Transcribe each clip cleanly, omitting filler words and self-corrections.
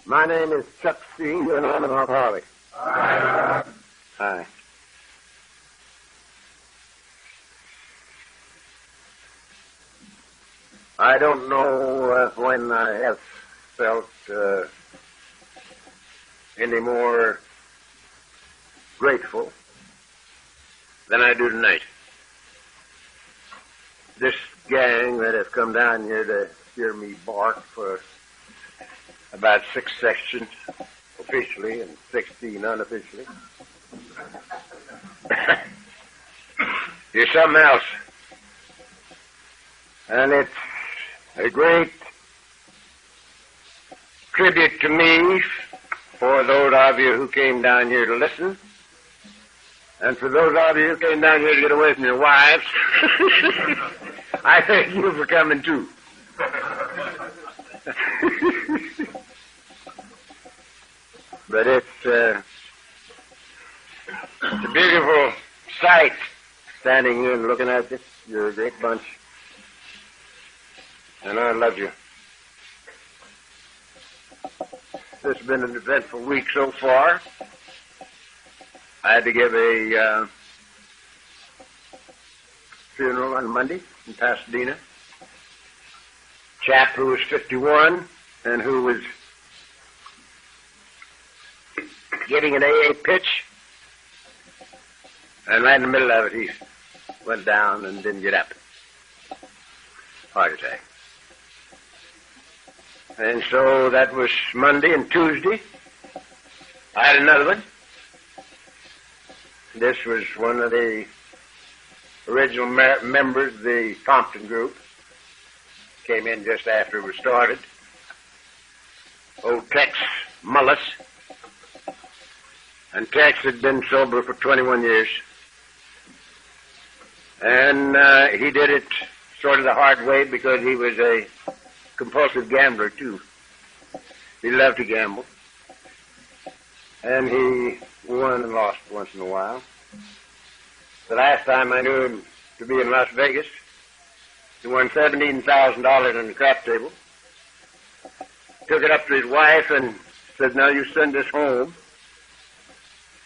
My name is Chuck C., and I'm an alcoholic. Hi. I don't know when I have felt any more grateful than I do tonight. This gang that has come down here to hear me bark for about 6 sections officially and 16 unofficially. You're something else. And it's a great tribute to me for those of you who came down here to listen. And for those of you who came down here to get away from your wives, I thank you for coming too. But it's a beautiful sight standing here and looking at you. You're a great bunch. And I love you. This has been an eventful week so far. I had to give a funeral on Monday in Pasadena. Chap who was 51 and who was getting an AA pitch. And right in the middle of it, he went down and didn't get up. Heart attack. And so that was Monday and Tuesday. I had another one. This was one of the original members of the Compton group. Came in just after it was started. Old Tex Mullis. And Tex had been sober for 21 years. And he did it sort of the hard way because he was a compulsive gambler, too. He loved to gamble. And he won and lost once in a while. The last time I knew him to be in Las Vegas, he won $17,000 on the crap table. Took it up to his wife and said, "Now you send this home."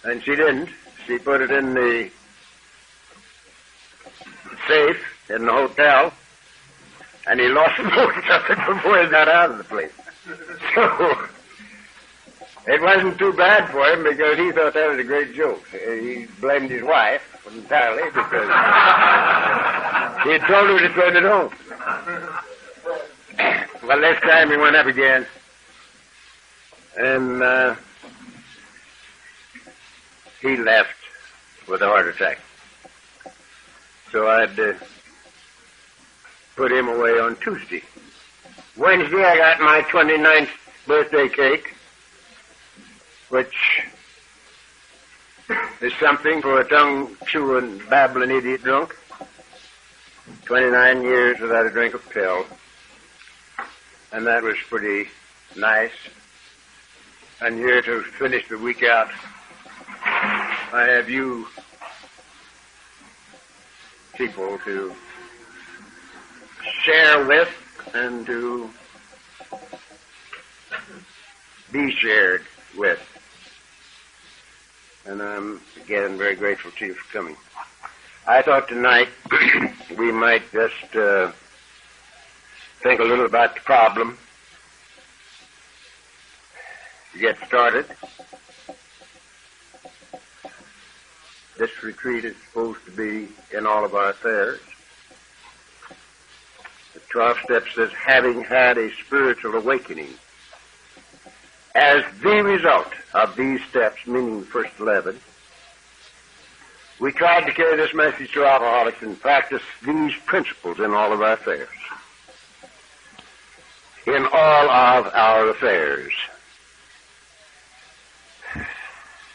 And she didn't. She put it in the safe in the hotel, and he lost most of it before he got out of the place. So it wasn't too bad for him because he thought that was a great joke. He blamed his wife entirely because he had told her to send it home. Well, this time he went up again, and he left with a heart attack. So I had to put him away on Tuesday. Wednesday I got my 29th birthday cake, which is something for a tongue-chewing, babbling idiot drunk. 29 years without a drink of pill. And that was pretty nice. And here to finish the week out, I have you people to share with and to be shared with. And I'm, again, very grateful to you for coming. I thought tonight we might just think a little about the problem to get started. This retreat is supposed to be in all of our affairs. The 12 steps says, having had a spiritual awakening. As the result of these steps, meaning the first 11, we tried to carry this message to alcoholics and practice these principles in all of our affairs. In all of our affairs.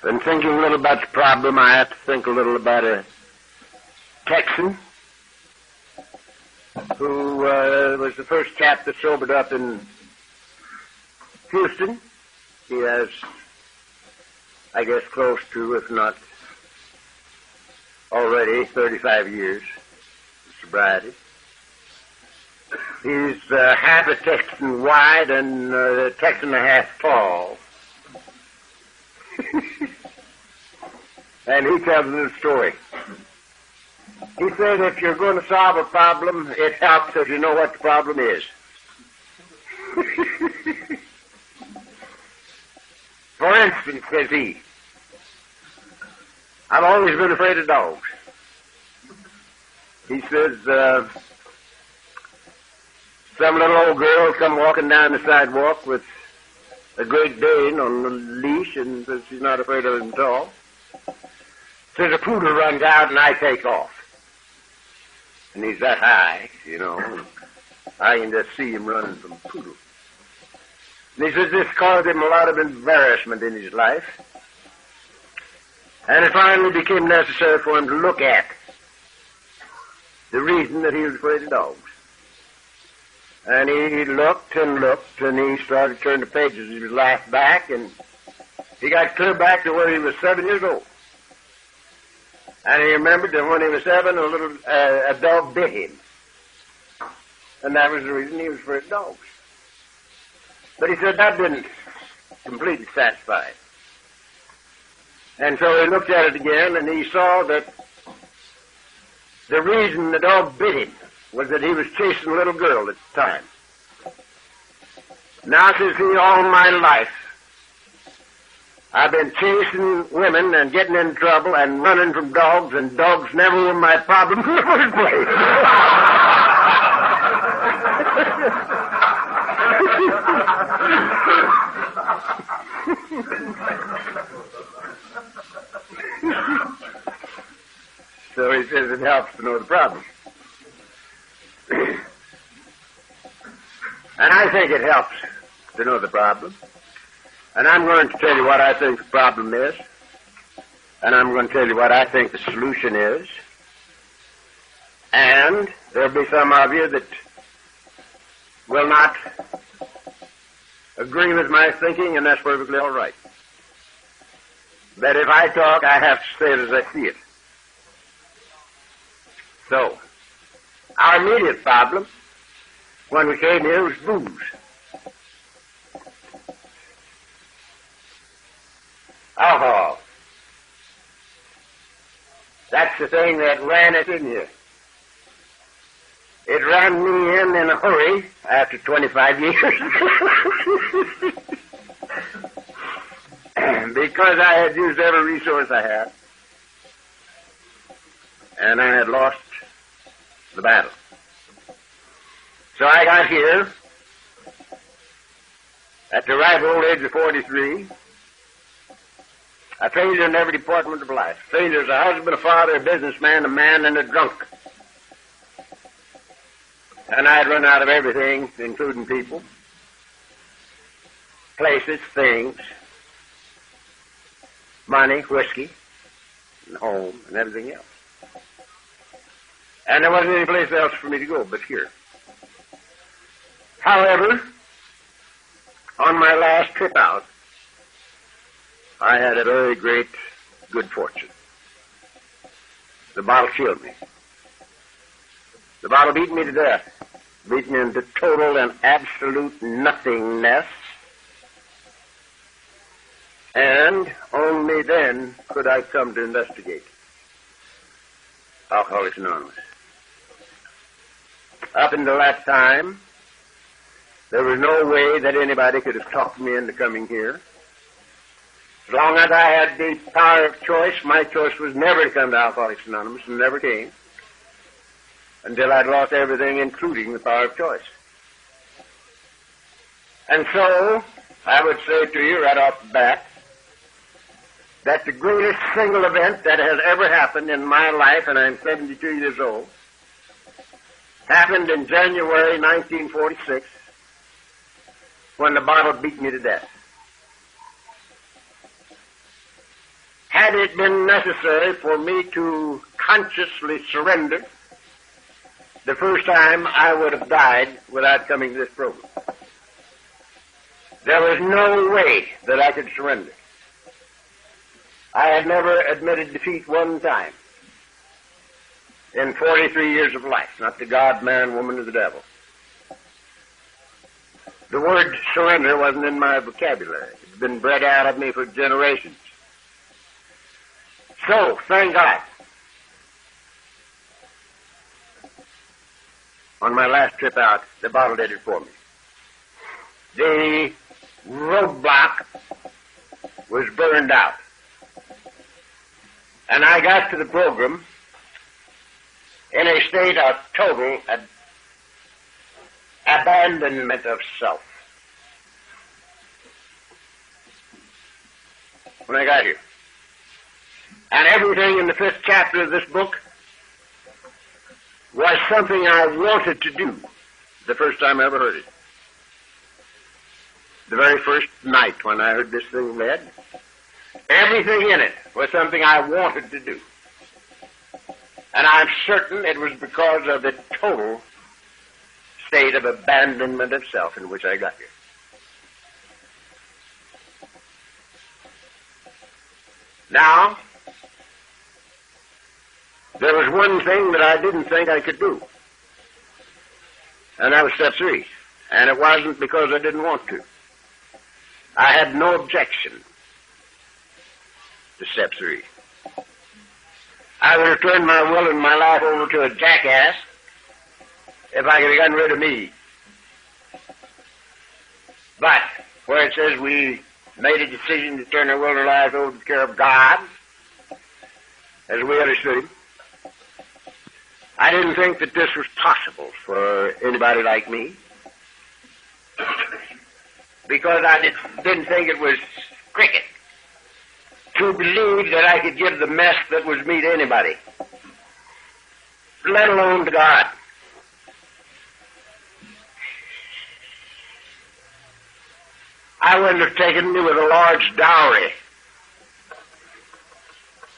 In thinking a little about the problem, I have to think a little about a Texan who was the first chap that sobered up in Houston. He has, I guess, close to, if not already, 35 years of sobriety. He's half a Texan wide and a Texan and a half tall. And he tells a little story. He said if you're going to solve a problem, it helps if you know what the problem is. For instance, says he, I've always been afraid of dogs. He says, some little old girl come walking down the sidewalk with a Great Dane on the leash and says she's not afraid of him at all. Says a poodle runs out and I take off. And he's that high, you know. I can just see him running from a poodle. And he says this caused him a lot of embarrassment in his life. And it finally became necessary for him to look at the reason that he was afraid of dogs. And he looked, and he started turning the pages of his life back, and he got clear back to where he was 7 years old. And he remembered that when he was 7, a dog bit him. And that was the reason he was afraid of dogs. But he said that didn't completely satisfy him. And so he looked at it again, and he saw that the reason the dog bit him was that he was chasing a little girl at the time. Now, says he, all my life, I've been chasing women and getting in trouble and running from dogs, and dogs never were my problem in the first place. So he says it helps to know the problem. And I think it helps to know the problem. And I'm going to tell you what I think the problem is. And I'm going to tell you what I think the solution is. And there'll be some of you that will not agree with my thinking, and that's perfectly all right. But if I talk, I have to say it as I see it. So, our immediate problem when we came here was booze. Alcohol. That's the thing that ran us in here. It ran me in a hurry after 25 years. Because I had used every resource I had. And I had lost the battle. So I got here at the ripe old age of 43. A failure in every department of life. Failure as a husband, a father, a businessman, a man, and a drunk. And I had run out of everything, including people, places, things, money, whiskey, and home, and everything else. And there wasn't any place else for me to go but here. However, on my last trip out, I had a very great good fortune. The bottle killed me. The bottle beat me to death, beat me into total and absolute nothingness. And only then could I come to investigate Alcoholics Anonymous. Up until that time, there was no way that anybody could have talked me into coming here. As long as I had the power of choice, my choice was never to come to Alcoholics Anonymous, and never came, until I'd lost everything, including the power of choice. And so, I would say to you right off the bat, that the greatest single event that has ever happened in my life, and I'm 72 years old, happened in January 1946, when the bottle beat me to death. Had it been necessary for me to consciously surrender, the first time I would have died without coming to this program. There was no way that I could surrender. I had never admitted defeat one time in 43 years of life, not to God, man, woman, or the devil. The word surrender wasn't in my vocabulary. It's been bred out of me for generations. So, thank God, on my last trip out, the bottle did it for me. The roadblock was burned out. And I got to the program in a state of total abandonment of self. When I got here. And everything in the 5th chapter of this book was something I wanted to do the first time I ever heard it. The very first night when I heard this thing read, everything in it was something I wanted to do. And I'm certain it was because of the total state of abandonment of self in which I got here. Now, there was one thing that I didn't think I could do, and that was step 3. And it wasn't because I didn't want to. I had no objection to step 3. I would have turned my will and my life over to a jackass if I could have gotten rid of me. But where it says we made a decision to turn our will and our lives over to the care of God, as we understood him, I didn't think that this was possible for anybody like me, because I didn't think it was cricket to believe that I could give the mess that was me to anybody, let alone to God. I wouldn't have taken me with a large dowry,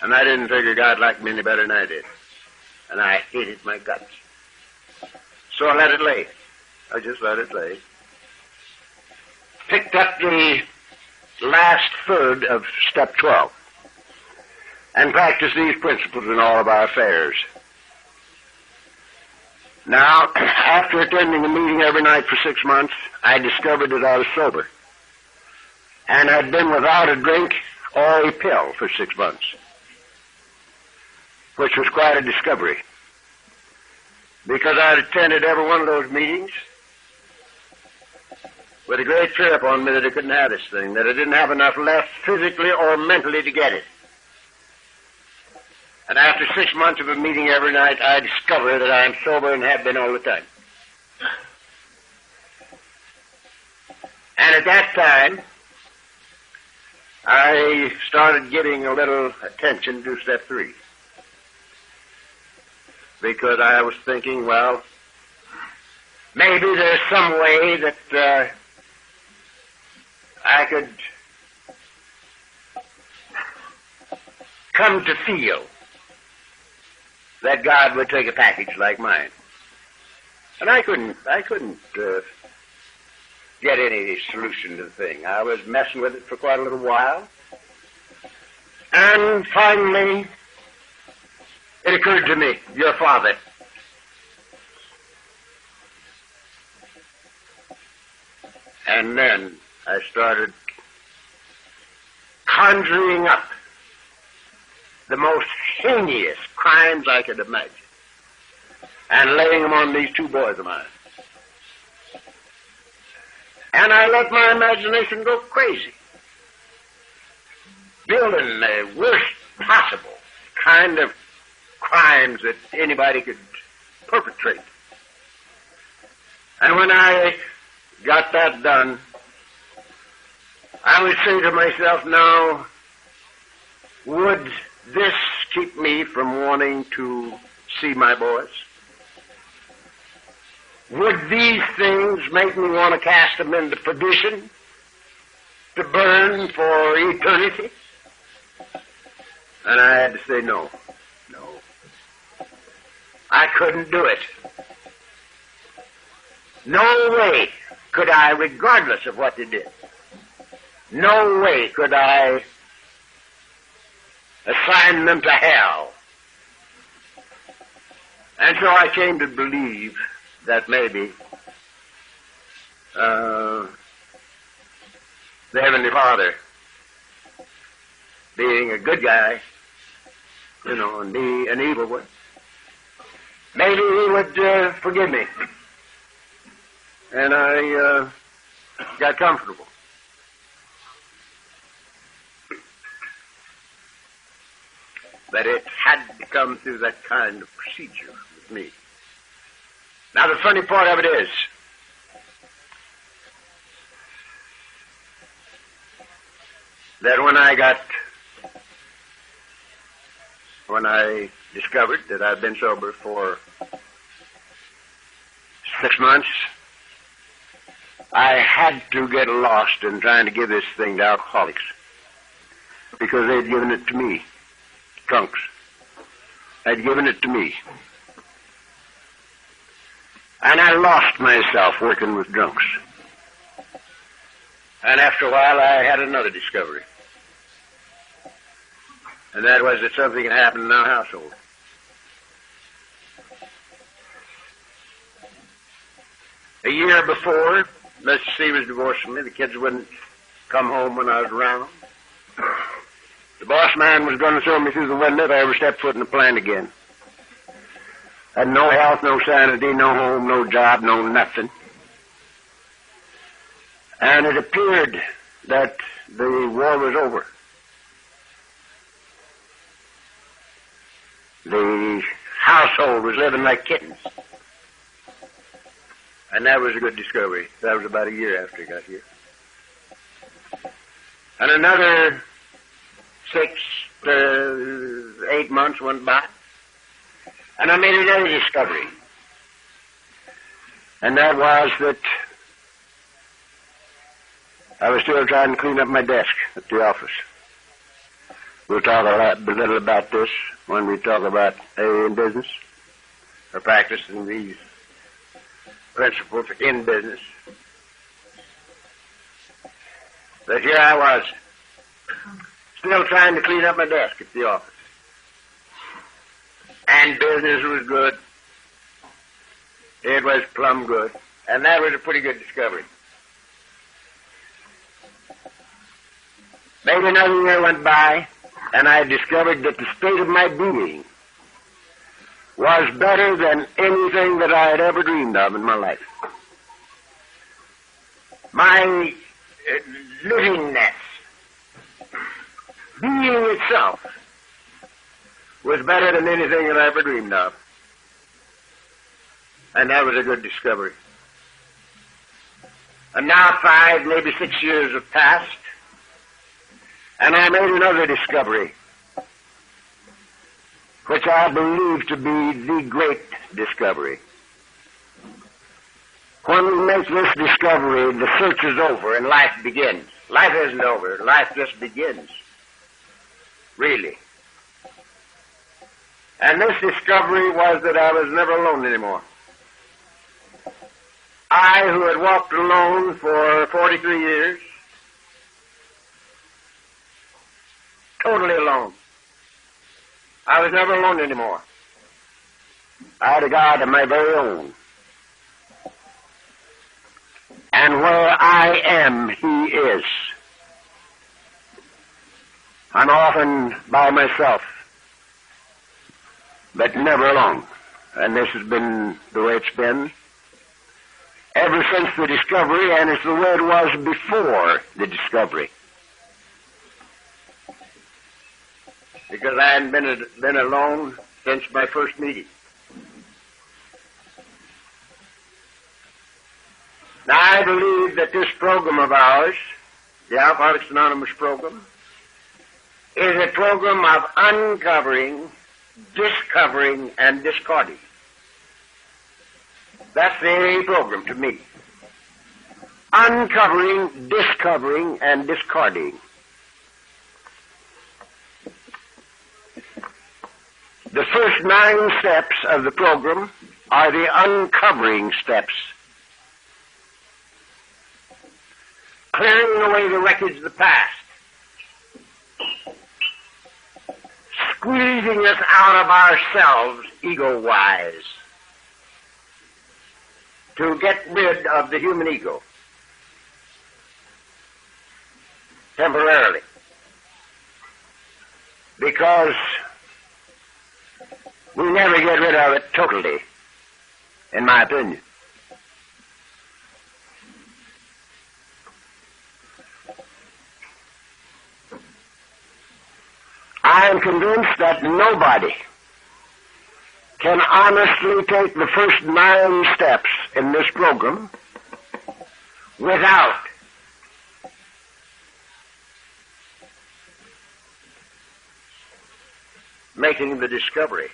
and I didn't figure God liked me any better than I did, and I hated my guts. So I let it lay. I just let it lay. Picked up the last third of step 12 and practiced these principles in all of our affairs. Now, after attending a meeting every night for 6 months, I discovered that I was sober and had been without a drink or a pill for 6 months, which was quite a discovery, because I had attended every one of those meetings with a great fear upon me that I couldn't have this thing, that I didn't have enough left physically or mentally to get it. And after 6 months of a meeting every night, I discovered that I am sober and have been all the time. And at that time, I started giving a little attention to step 3. Because I was thinking, well, maybe there's some way that I could come to feel that God would take a package like mine. And I couldn't get any solution to the thing. I was messing with it for quite a little while. And finally, it occurred to me, your father. And then I started conjuring up the most heinous crimes I could imagine and laying them on these 2 boys of mine. And I let my imagination go crazy, building the worst possible kind of crimes that anybody could perpetrate. And when I got that done, I would say to myself, now, would this keep me from wanting to see my boys? Would these things make me want to cast them into perdition, to burn for eternity? And I had to say no. No. I couldn't do it. No way could I, regardless of what they did, no way could I assign them to hell. And so I came to believe that maybe the Heavenly Father, being a good guy, and be an evil one. Maybe he would forgive me. And I got comfortable. But it had to come through that kind of procedure with me. Now, the funny part of it is, that when I discovered that I'd been sober for 6 months, I had to get lost in trying to give this thing to alcoholics because they'd given it to me, drunks. They'd given it to me. And I lost myself working with drunks. And after a while, I had another discovery. And that was that something had happened in our household. A year before, Mrs. C was divorcing me. The kids wouldn't come home when I was around. The boss man was going to throw me through the window if I ever stepped foot in the plant again. Had no health, no sanity, no home, no job, no nothing. And it appeared that the war was over. The household was living like kittens. And that was a good discovery. That was about a year after I got here. And another 6 to 8 months went by. And I made another discovery. And that was that I was still trying to clean up my desk at the office. We'll talk a little about this when we talk about in business, or practicing these principles in business. But here I was, still trying to clean up my desk at the office. And business was good. It was plumb good. And that was a pretty good discovery. Maybe another year went by, and I discovered that the state of my being was better than anything that I had ever dreamed of in my life. My livingness, being itself, was better than anything that I ever dreamed of. And that was a good discovery. And now 5, maybe 6 years have passed, and I made another discovery, which I believe to be the great discovery. When we make this discovery, the search is over and life begins. Life isn't over. Life just begins. Really. And this discovery was that I was never alone anymore. I, who had walked alone for 43 years, totally alone. I was never alone anymore. I had a God of my very own. And where I am, He is. I'm often by myself, but never alone. And this has been the way it's been ever since the discovery, and it's the way it was before the discovery. Because I hadn't been alone since my first meeting. Now, I believe that this program of ours, the Alcoholics Anonymous program, is a program of uncovering, discovering, and discarding. That's the AA program to me. Uncovering, discovering, and discarding. The first 9 steps of the program are the uncovering steps. Clearing away the wreckage of the past. Squeezing us out of ourselves, ego-wise, to get rid of the human ego. Temporarily. Because we never get rid of it totally, in my opinion. I am convinced that nobody can honestly take the first 9 steps in this program without making the discovery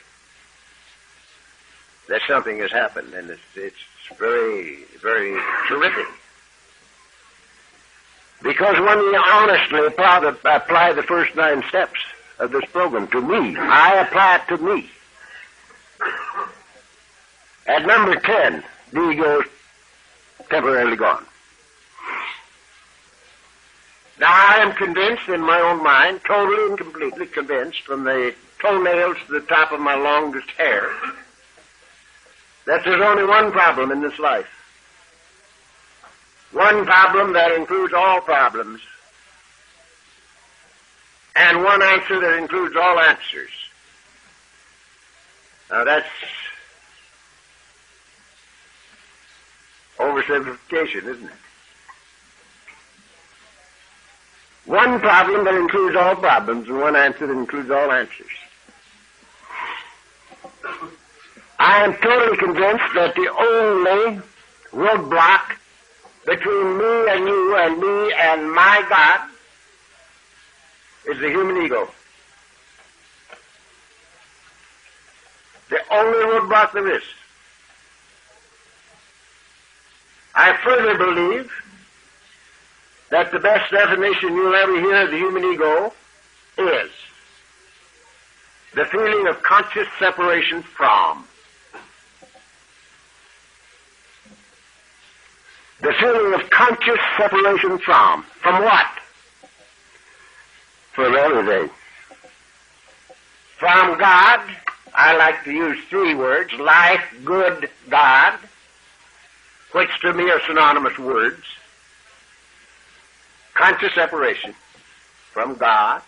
that something has happened, and it's very, very terrific. Because when we honestly apply the first 9 steps of this program to me, I apply it to me. At number 10, the ego is temporarily gone. Now, I am convinced in my own mind, totally and completely convinced, from the toenails to the top of my longest hair, that there's only one problem in this life. One problem that includes all problems, and one answer that includes all answers. Now, that's oversimplification, isn't it? One problem that includes all problems, and one answer that includes all answers. I am totally convinced that the only roadblock between me and you and me and my God is the human ego. The only roadblock there is. I further believe that the best definition you'll ever hear of the human ego is the feeling of conscious separation from. The feeling of conscious separation from. From what? From everything. From God, I like to use 3 words, life, good, God, which to me are synonymous words. Conscious separation from God,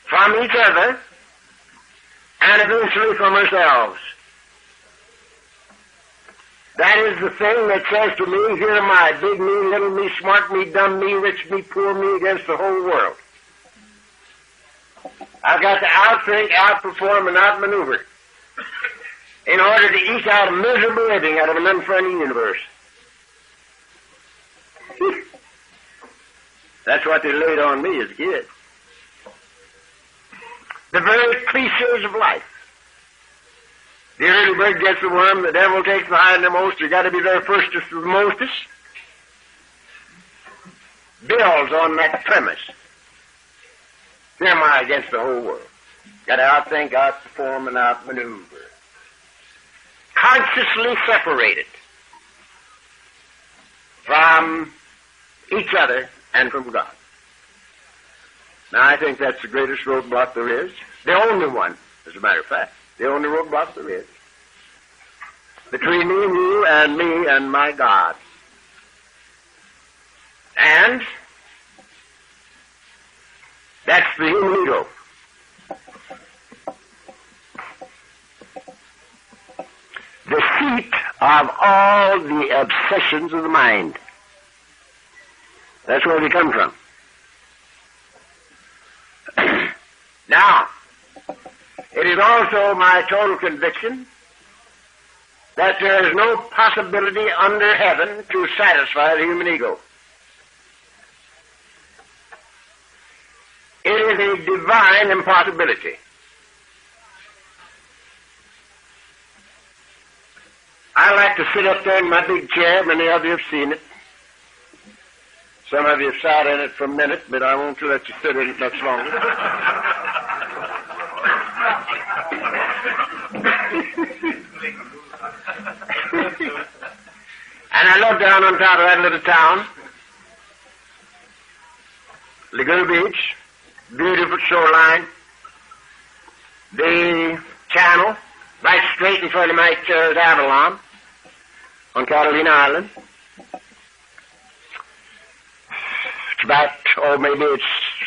from each other, and eventually from ourselves. That is the thing that says to me, here am I, big me, little me, smart me, dumb me, rich me, poor me, against the whole world. I've got to outthink, outperform, and outmaneuver in order to eke out a miserable living out of an unfriendly universe. That's what they laid on me as a kid. The very cliches of life. The early bird gets the worm, the devil takes the hindmost, you got to be there firstest to the mostest. Builds on that premise. Here am I against the whole world. Got to outthink, outperform, and outmaneuver. Consciously separated from each other and from God. Now, I think that's the greatest roadblock there is. The only one, as a matter of fact. The only roadblock there is. Between me and you and me and my God. And that's the human ego. The seat of all the obsessions of the mind. That's where they come from. Now, it is also my total conviction that there is no possibility under heaven to satisfy the human ego. It is a divine impossibility. I like to sit up there in my big chair. Many of you have seen it. Some of you have sat in it for a minute, but I won't let you sit in it much longer. And I look down on top of that little town, Laguna Beach, beautiful shoreline, the channel, right straight in front of my chair is Avalon on Catalina Island. It's about, maybe it's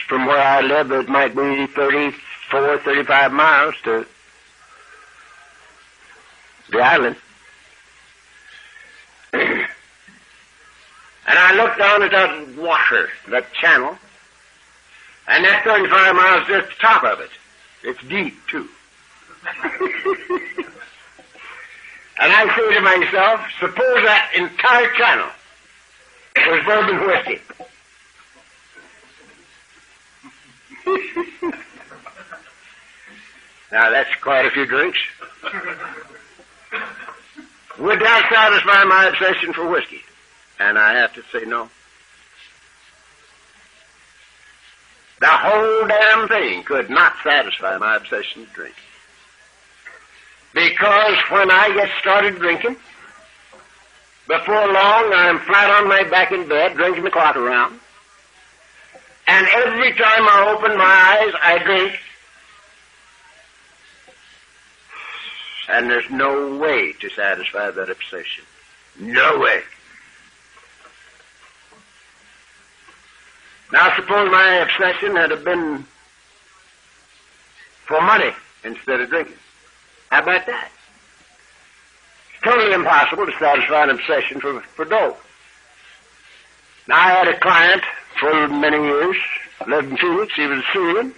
from where I live, it might be 34, 35 miles to the island. And I looked down at that water, that channel, and that 35 miles is just the top of it. It's deep, too. And I say to myself, suppose that entire channel was bourbon whiskey. Now, that's quite a few drinks. Would that satisfy my obsession for whiskey? And I have to say no. The whole damn thing could not satisfy my obsession with drink. Because when I get started drinking, before long I'm flat on my back in bed, drinking the clock around. And every time I open my eyes, I drink. And there's no way to satisfy that obsession. No way. Now, suppose my obsession had been for money instead of drinking. How about that? It's totally impossible to satisfy an obsession for dough. Now, I had a client for many years, lived in Phoenix. He was a Syrian.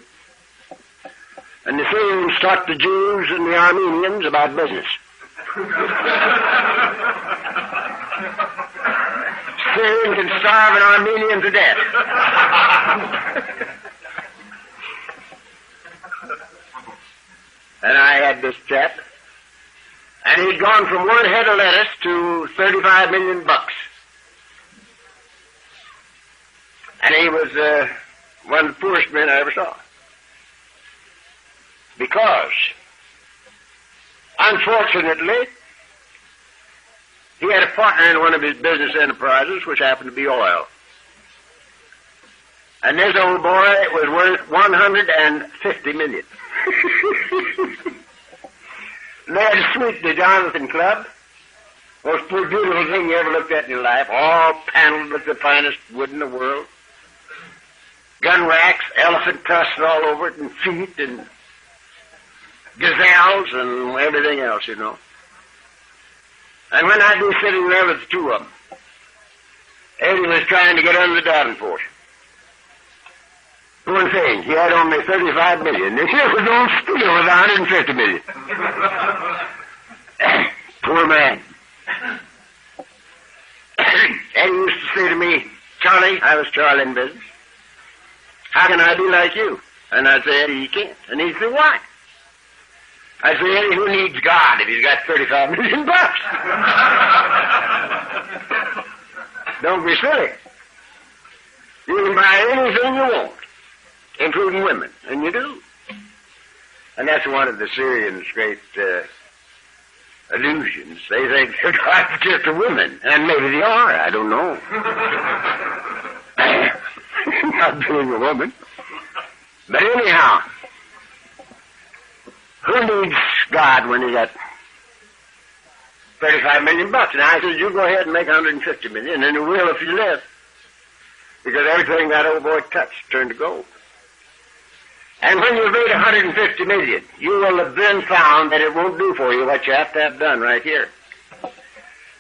And the Syrians taught the Jews and the Armenians about business. Syrian can starve an Armenian to death. And I had this chap, and he'd gone from one head of lettuce to $35 million. And he was one of the poorest men I ever saw. Because, unfortunately, he had a partner in one of his business enterprises, which happened to be oil. And this old boy was worth $150 million. And they had a suite, the Jonathan Club, most beautiful thing you ever looked at in your life, all paneled with the finest wood in the world. Gun racks, elephant tusks all over it, and feet, and gazelles, and everything else, you know. And when I'd be sitting there with the two of them, Eddie was trying to get under the Davenport. One thing, he had only $35 million. This here was on steel with $150 million. Poor man. Eddie used to say to me, Charlie, I was Charlie in business, how can I be like you? And I'd say, Eddie, you can't. And he'd say, why? I say, Eddie, who needs God if he's got $35 million? Don't be silly. You can buy anything you want, including women, and you do. And that's one of the Syrians' great illusions. They think they're God's gift to women, and maybe they are, I don't know. Not being a woman. But anyhow, who needs God when he got $35 million? And I said, you go ahead and make $150 million, and you will if you live. Because everything that old boy touched turned to gold. And when you've made $150 million, you will have then found that it won't do for you what you have to have done right here.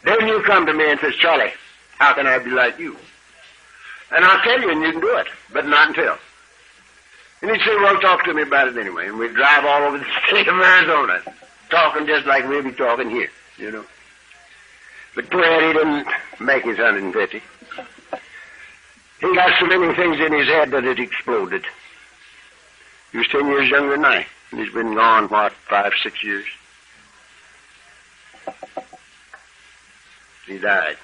Then you come to me and says, Charlie, how can I be like you? And I'll tell you, and you can do it, but not until. And he'd say, well, talk to me about it anyway. And we'd drive all over the state of Arizona, talking just like we'll be talking here, you know. But poor Eddie didn't make his 150. He got so many things in his head that it exploded. He was 10 years younger than I, and he's been gone, 5, 6 years. He died.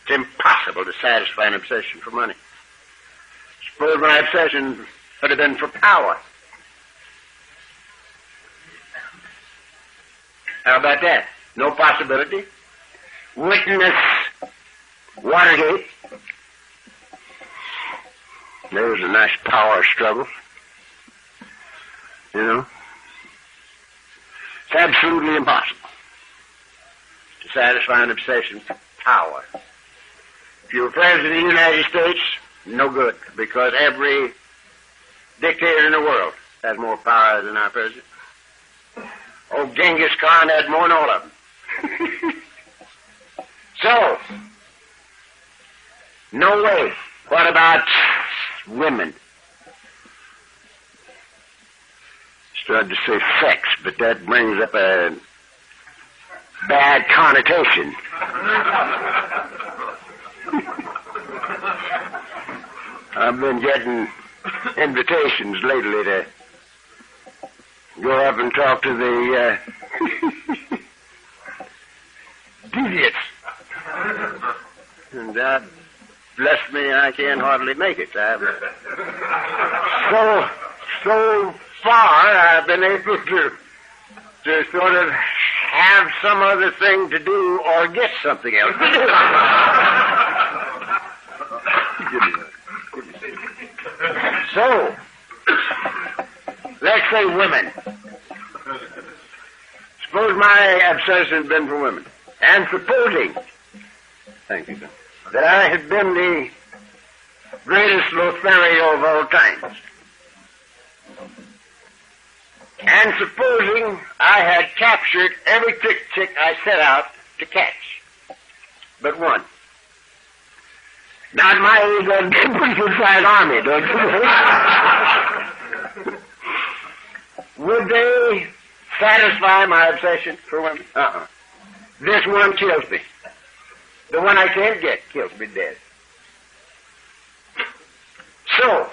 It's impossible to satisfy an obsession for money. Suppose my obsession would have been for power. How about that? No possibility. Witness Watergate. There was a nice power struggle. You know? It's absolutely impossible to satisfy an obsession for power. If you were president of the United States, no good, because every dictator in the world has more power than our president. Old Genghis Khan had more than all of them. So, no way. What about women? Started to say sex, but that brings up a bad connotation. I've been getting invitations lately to go up and talk to the idiots. And bless me, I can't hardly make it. So far, I've been able to sort of have some other thing to do or get something else to do. So, let's say women. Suppose my obsession had been for women. And supposing, thank you, sir, that I had been the greatest Lothario of all times. And supposing I had captured every chick I set out to catch, but one. Now, at my age, I'd be a pretty good-sized army, don't you? Would they satisfy my obsession for women? This one kills me. The one I can't get kills me dead. So,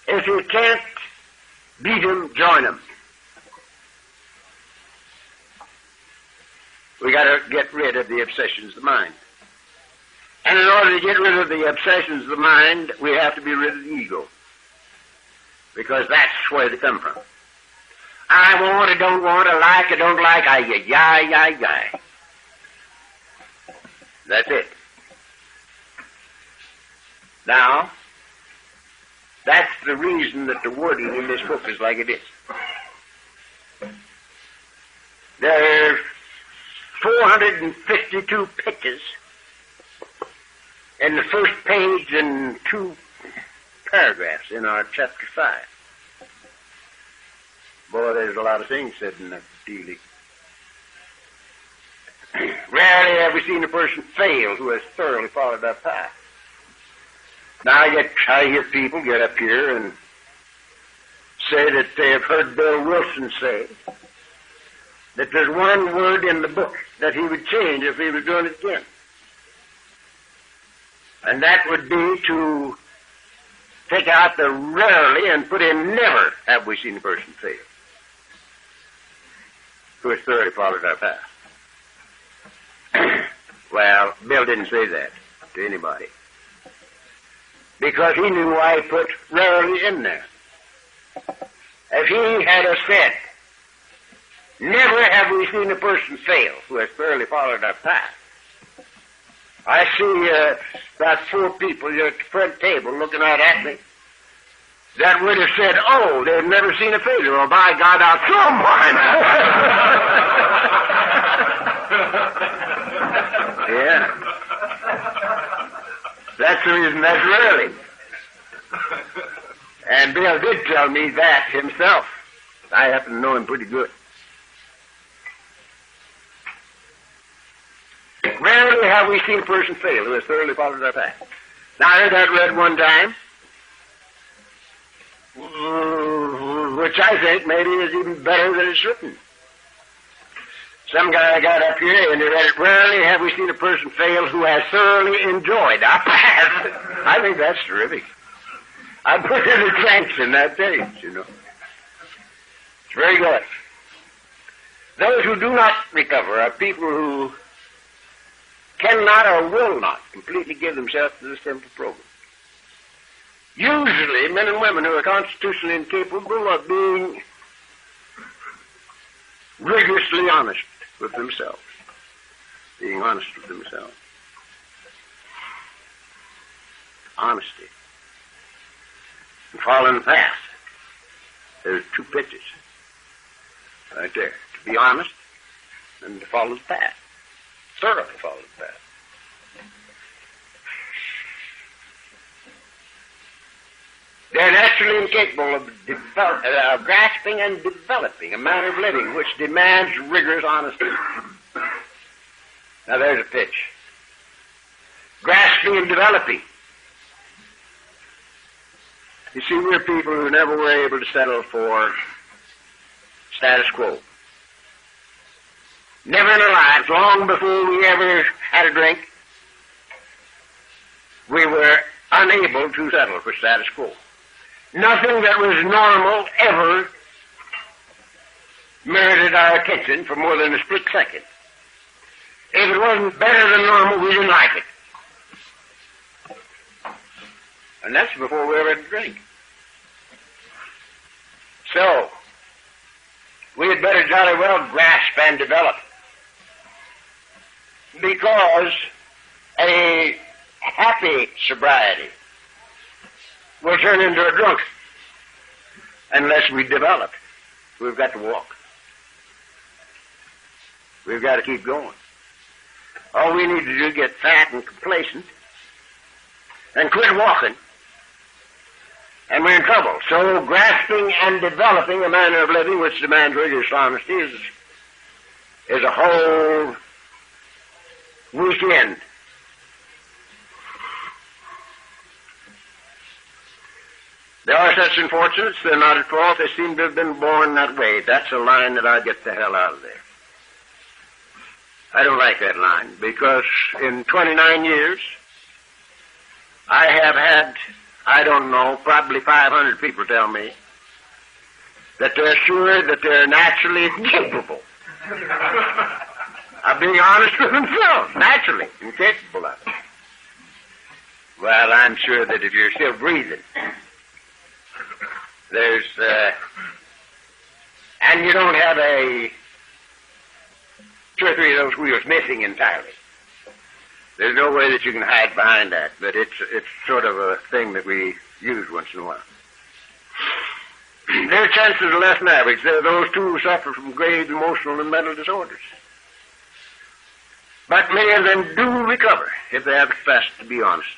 if you can't beat him, join him. We got to get rid of the obsessions of the mind. And in order to get rid of the obsessions of the mind, we have to be rid of the ego. Because that's where they come from. I want, I don't want, I like, I don't like, I. That's it. Now, that's the reason that the wording in this book is like it is. There are 452 pictures in the first page and 2 paragraphs in our chapter 5. Boy, there's a lot of things said in that dealing. Rarely have we seen a person fail who has thoroughly followed that path. Now I hear people get up here and say that they have heard Bill Wilson say that there's one word in the book that he would change if he was doing it again. And that would be to take out the rarely and put in never have we seen a person fail who has thoroughly followed our path. Well, Bill didn't say that to anybody, because he knew why he put rarely in there. If he had said, never have we seen a person fail who has thoroughly followed our path, I see about 4 people here at the front table looking right at me that would have said, oh, they've never seen a failure, or by God, I'll throw them one. Yeah. That's the reason that's rarely. And Bill did tell me that himself. I happen to know him pretty good. Rarely have we seen a person fail who has thoroughly followed our path. Now, I heard that read one time, which I think maybe is even better than it's written. Some guy got up here and he read it, rarely have we seen a person fail who has thoroughly enjoyed our path. I think that's terrific. I put in the thanks in that page, you know. It's very good. Those who do not recover are people who cannot or will not completely give themselves to this simple program. Usually, men and women who are constitutionally incapable of being rigorously honest with themselves. Being honest with themselves. Honesty. And following the path. There's 2 pictures. Right there. To be honest and to follow the path. Thoroughly follow the path. Then that's naturally incapable of grasping and developing a manner of living which demands rigorous honesty. Now there's a pitch. Grasping and developing. You see, we're people who never were able to settle for status quo. Never in our lives, long before we ever had a drink, we were unable to settle for status quo. Nothing that was normal ever merited our attention for more than a split second. If it wasn't better than normal, we didn't like it. And that's before we ever had a drink. So, we had better jolly well grasp and develop. Because a happy sobriety will turn into a drunk unless we develop. We've got to walk. We've got to keep going. All we need to do is get fat and complacent and quit walking, and we're in trouble. So grasping and developing a manner of living which demands rigorous honesty is a whole weekend. There are such unfortunates, they're not at fault, they seem to have been born that way. That's a line that I'd get the hell out of there. I don't like that line, because in 29 years, I have had, I don't know, probably 500 people tell me that they're sure that they're naturally incapable of being honest with themselves, naturally incapable of it. Well, I'm sure that if you're still breathing, there's, and you don't have two or three of those wheels missing entirely. There's no way that you can hide behind that, but it's sort of a thing that we use once in a while. Their chances are less than average. There are those too who suffer from grave emotional and mental disorders. But many of them do recover if they have the capacity to be honest.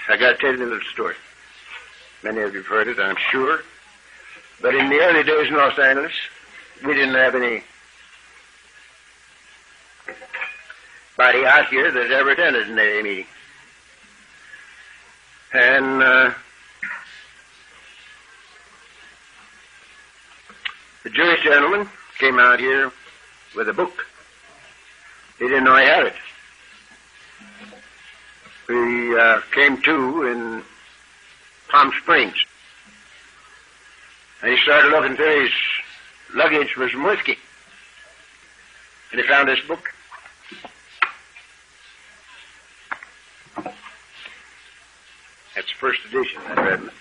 I got to tell you a little story. Many of you have heard it, I'm sure. But in the early days in Los Angeles, we didn't have anybody out here that ever attended an AA meeting. And the Jewish gentleman came out here with a book. He didn't know he had it. We came to in Palm Springs. And he started looking through his luggage for some whiskey. And he found this book. That's the first edition, I read it.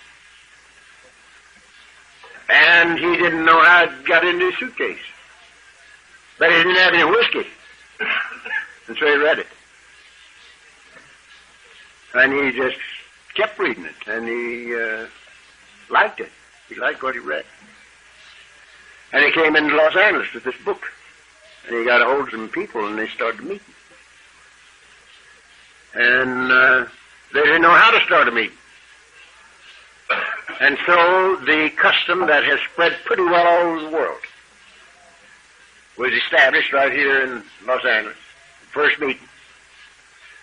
And he didn't know how it got into his suitcase. But he didn't have any whiskey. And so he read it. And he just kept reading it. And he liked it. He liked what he read. And he came into Los Angeles with this book. And he got a hold of some people and they started meeting. And they didn't know how to start a meeting. And so the custom that has spread pretty well all over the world was established right here in Los Angeles. The first meeting.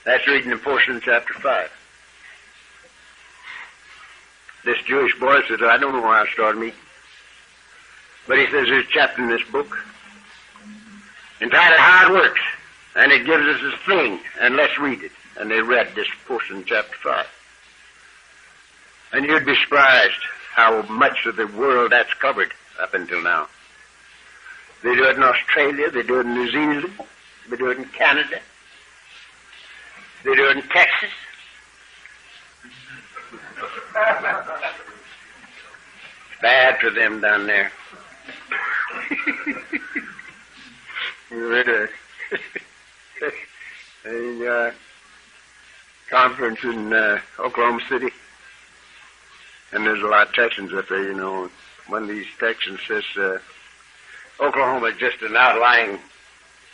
That's reading in portion of chapter 5. This Jewish boy said, I don't know how to start a meeting. But he says there's a chapter in this book entitled How It Works. And it gives us this thing, and let's read it. And they read this portion in chapter 5. And you'd be surprised how much of the world that's covered up until now. They do it in Australia, they do it in New Zealand, they do it in Canada, they do it in Texas. It's bad for them down there. We were at a conference in Oklahoma City, and there's a lot of Texans up there, you know. One of these Texans says, Oklahoma is just an outlying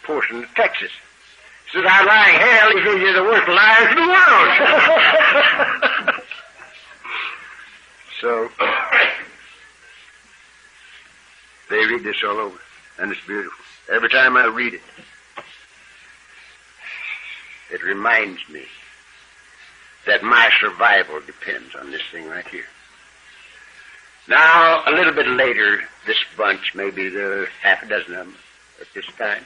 portion of Texas. Says, I'm lying hell. He says, you're the worst liars in the world. So, they read this all over, and it's beautiful. Every time I read it, it reminds me that my survival depends on this thing right here. Now, a little bit later, this bunch, maybe there are half a dozen of them at this time,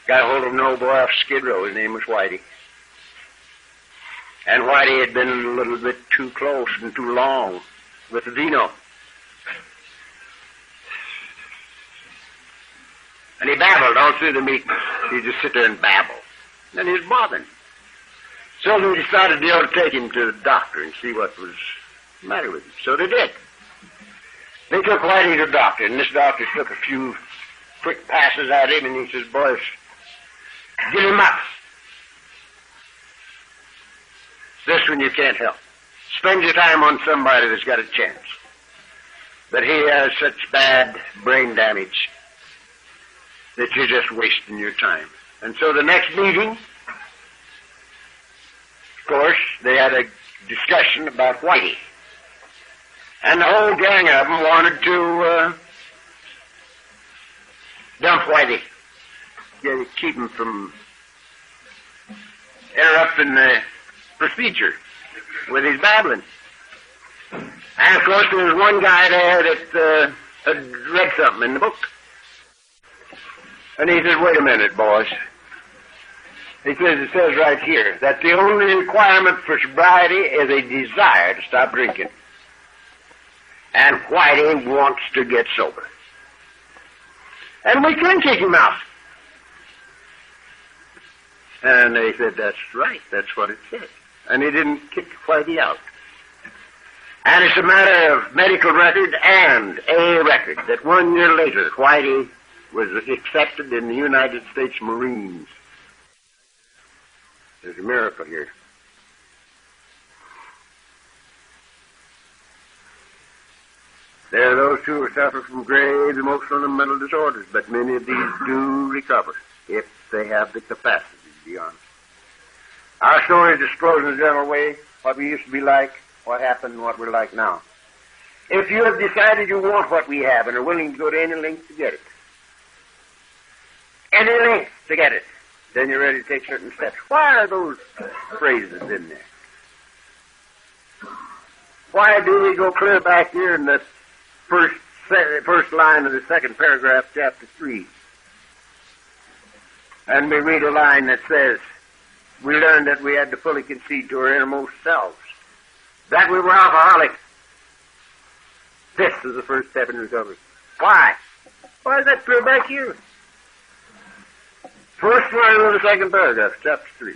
got a hold of an old boy off Skid Row. His name was Whitey. And Whitey had been a little bit too close and too long with the vino. And he babbled all through the meeting. He'd just sit there and babble. And he was bothering. So they decided they ought to take him to the doctor and see what was the matter with him. So they did. They took Whitey to the doctor, and this doctor took a few quick passes at him, and he says, boys, give him up. This one you can't help. Spend your time on somebody that's got a chance. But he has such bad brain damage that you're just wasting your time. And so the next meeting, of course, they had a discussion about Whitey. And the whole gang of them wanted to dump Whitey. Keep him from interrupting the procedure with his babbling. And, of course, there was one guy there that had read something in the book. And he said, wait a minute, boys. He says, it says right here that the only requirement for sobriety is a desire to stop drinking. And Whitey wants to get sober. And we can kick him out. And they said, that's right, that's what it said. And he didn't kick Whitey out. And it's a matter of medical record and a record that 1 year later, Whitey was accepted in the United States Marines. There's a miracle here. There are those who suffer from grave emotional and mental disorders, but many of these do recover if they have the capacity to be honest. Our story discloses in a general way what we used to be like, what happened, and what we're like now. If you have decided you want what we have and are willing to go to any length to get it, then you're ready to take certain steps. Why are those phrases in there? Why do we go clear back here in the first line of the second paragraph, chapter 3? And we read a line that says, we learned that we had to fully concede to our innermost selves that we were alcoholics. This is the first step in recovery. Why? Why is that clear back here? First line of the second paragraph, chapter 3.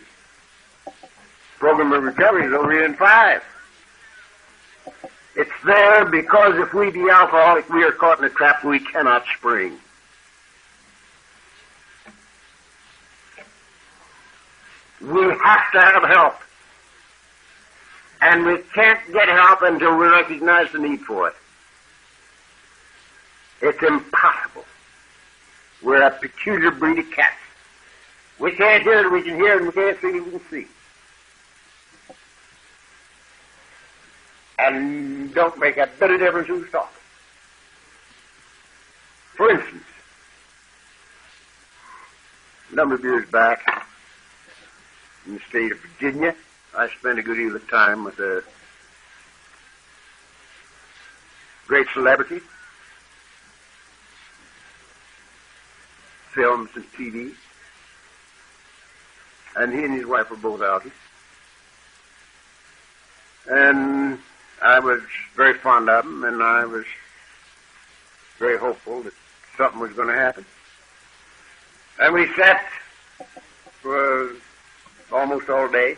Program of recovery is over here in 5. It's there because if we be alcoholic, we are caught in a trap we cannot spring. We have to have help. And we can't get help until we recognize the need for it. It's impossible. We're a peculiar breed of cats. We can't hear it, we can hear it, and we can't see it, we can see. And don't make a bit of difference who's talking. For instance, a number of years back, in the state of Virginia, I spent a good deal of time with a great celebrity, films and TV, and he and his wife were both outies. And I was very fond of him, and I was very hopeful that something was going to happen. And we sat for almost all day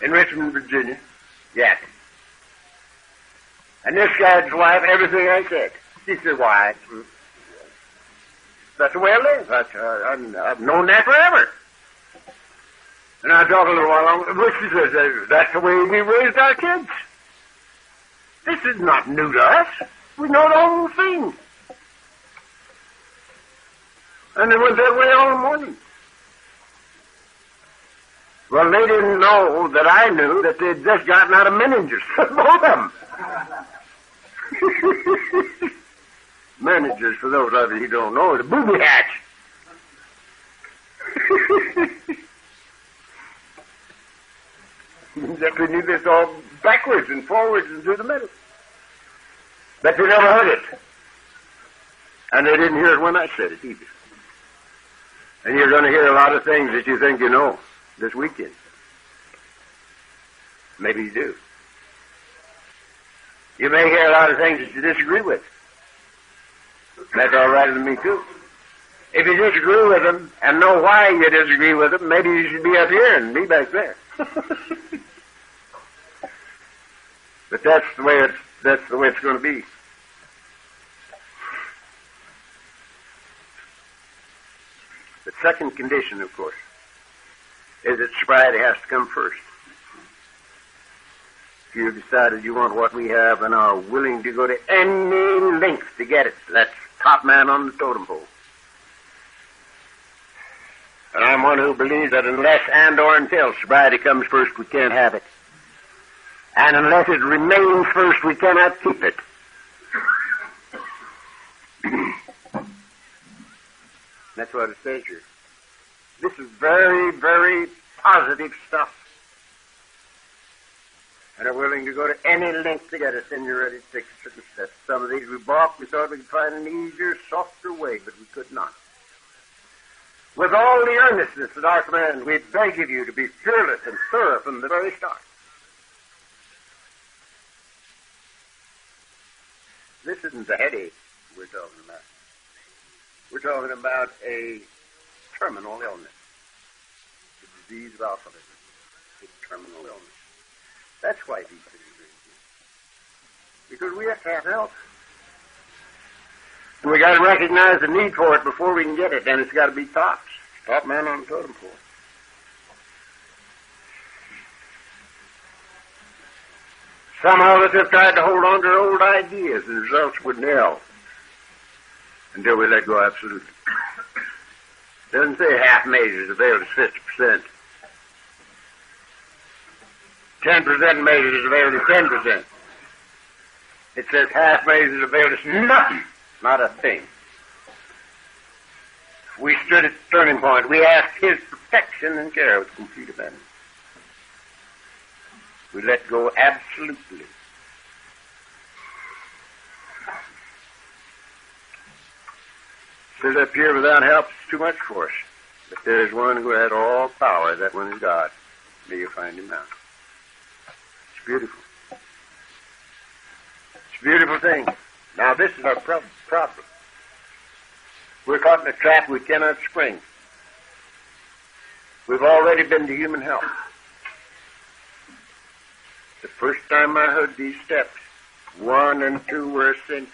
in Richmond, Virginia, yapping. And this guy's wife, everything I said, she said, why, that's the way I live. I've known that forever. And I talked a little while longer, but she says, that's the way we raised our kids. This is not new to us. We know the whole thing. And it was that way all morning. Well, they didn't know that I knew that they'd just gotten out of managers, both of them. Managers, for those of you who don't know, is a booby hatch. That we knew this all backwards and forwards and through the middle. But they never heard it. And they didn't hear it when I said it either. And you're going to hear a lot of things that you think you know this weekend. Maybe you do. You may hear a lot of things that you disagree with. That's all right with me, too. If you disagree with them and know why you disagree with them, maybe you should be up here and me back there. But that's the way it's going to be. The second condition, of course, is that sobriety has to come first. If you've decided you want what we have and are willing to go to any length to get it, that's top man on the totem pole. And I'm one who believes that unless and or until sobriety comes first, we can't have it. And unless it remains first, we cannot keep it. That's what it says here. This is very, very positive stuff. And are willing to go to any length to get it, then you're ready to take certain steps. Some of these we balked. We thought we could find an easier, softer way, but we could not. With all the earnestness at our command, we beg of you to be fearless and thorough from the very start. This isn't a headache we're talking about. We're talking about a terminal illness. The disease of alcoholism. A terminal illness. That's why these things are here. Because we have to have help. And we got to recognize the need for it before we can get it, and it's got to be top man on the totem pole. Some of us have tried to hold on to our old ideas, and the results wouldn't help until we let go absolutely. It doesn't say half measures avail us 50%. 10% measures avail us 10%. It says half measures avail us nothing, not a thing. We stood at the turning point. We asked His protection and care with complete abandon. We let go absolutely. Sit up here without help is too much for us. But there is one who had all power. That one is God. May you find Him now. It's beautiful. It's a beautiful thing. Now this is our problem. We're caught in a trap we cannot spring. We've already been to human help. The first time I heard these steps, 1 and 2 were a cinch.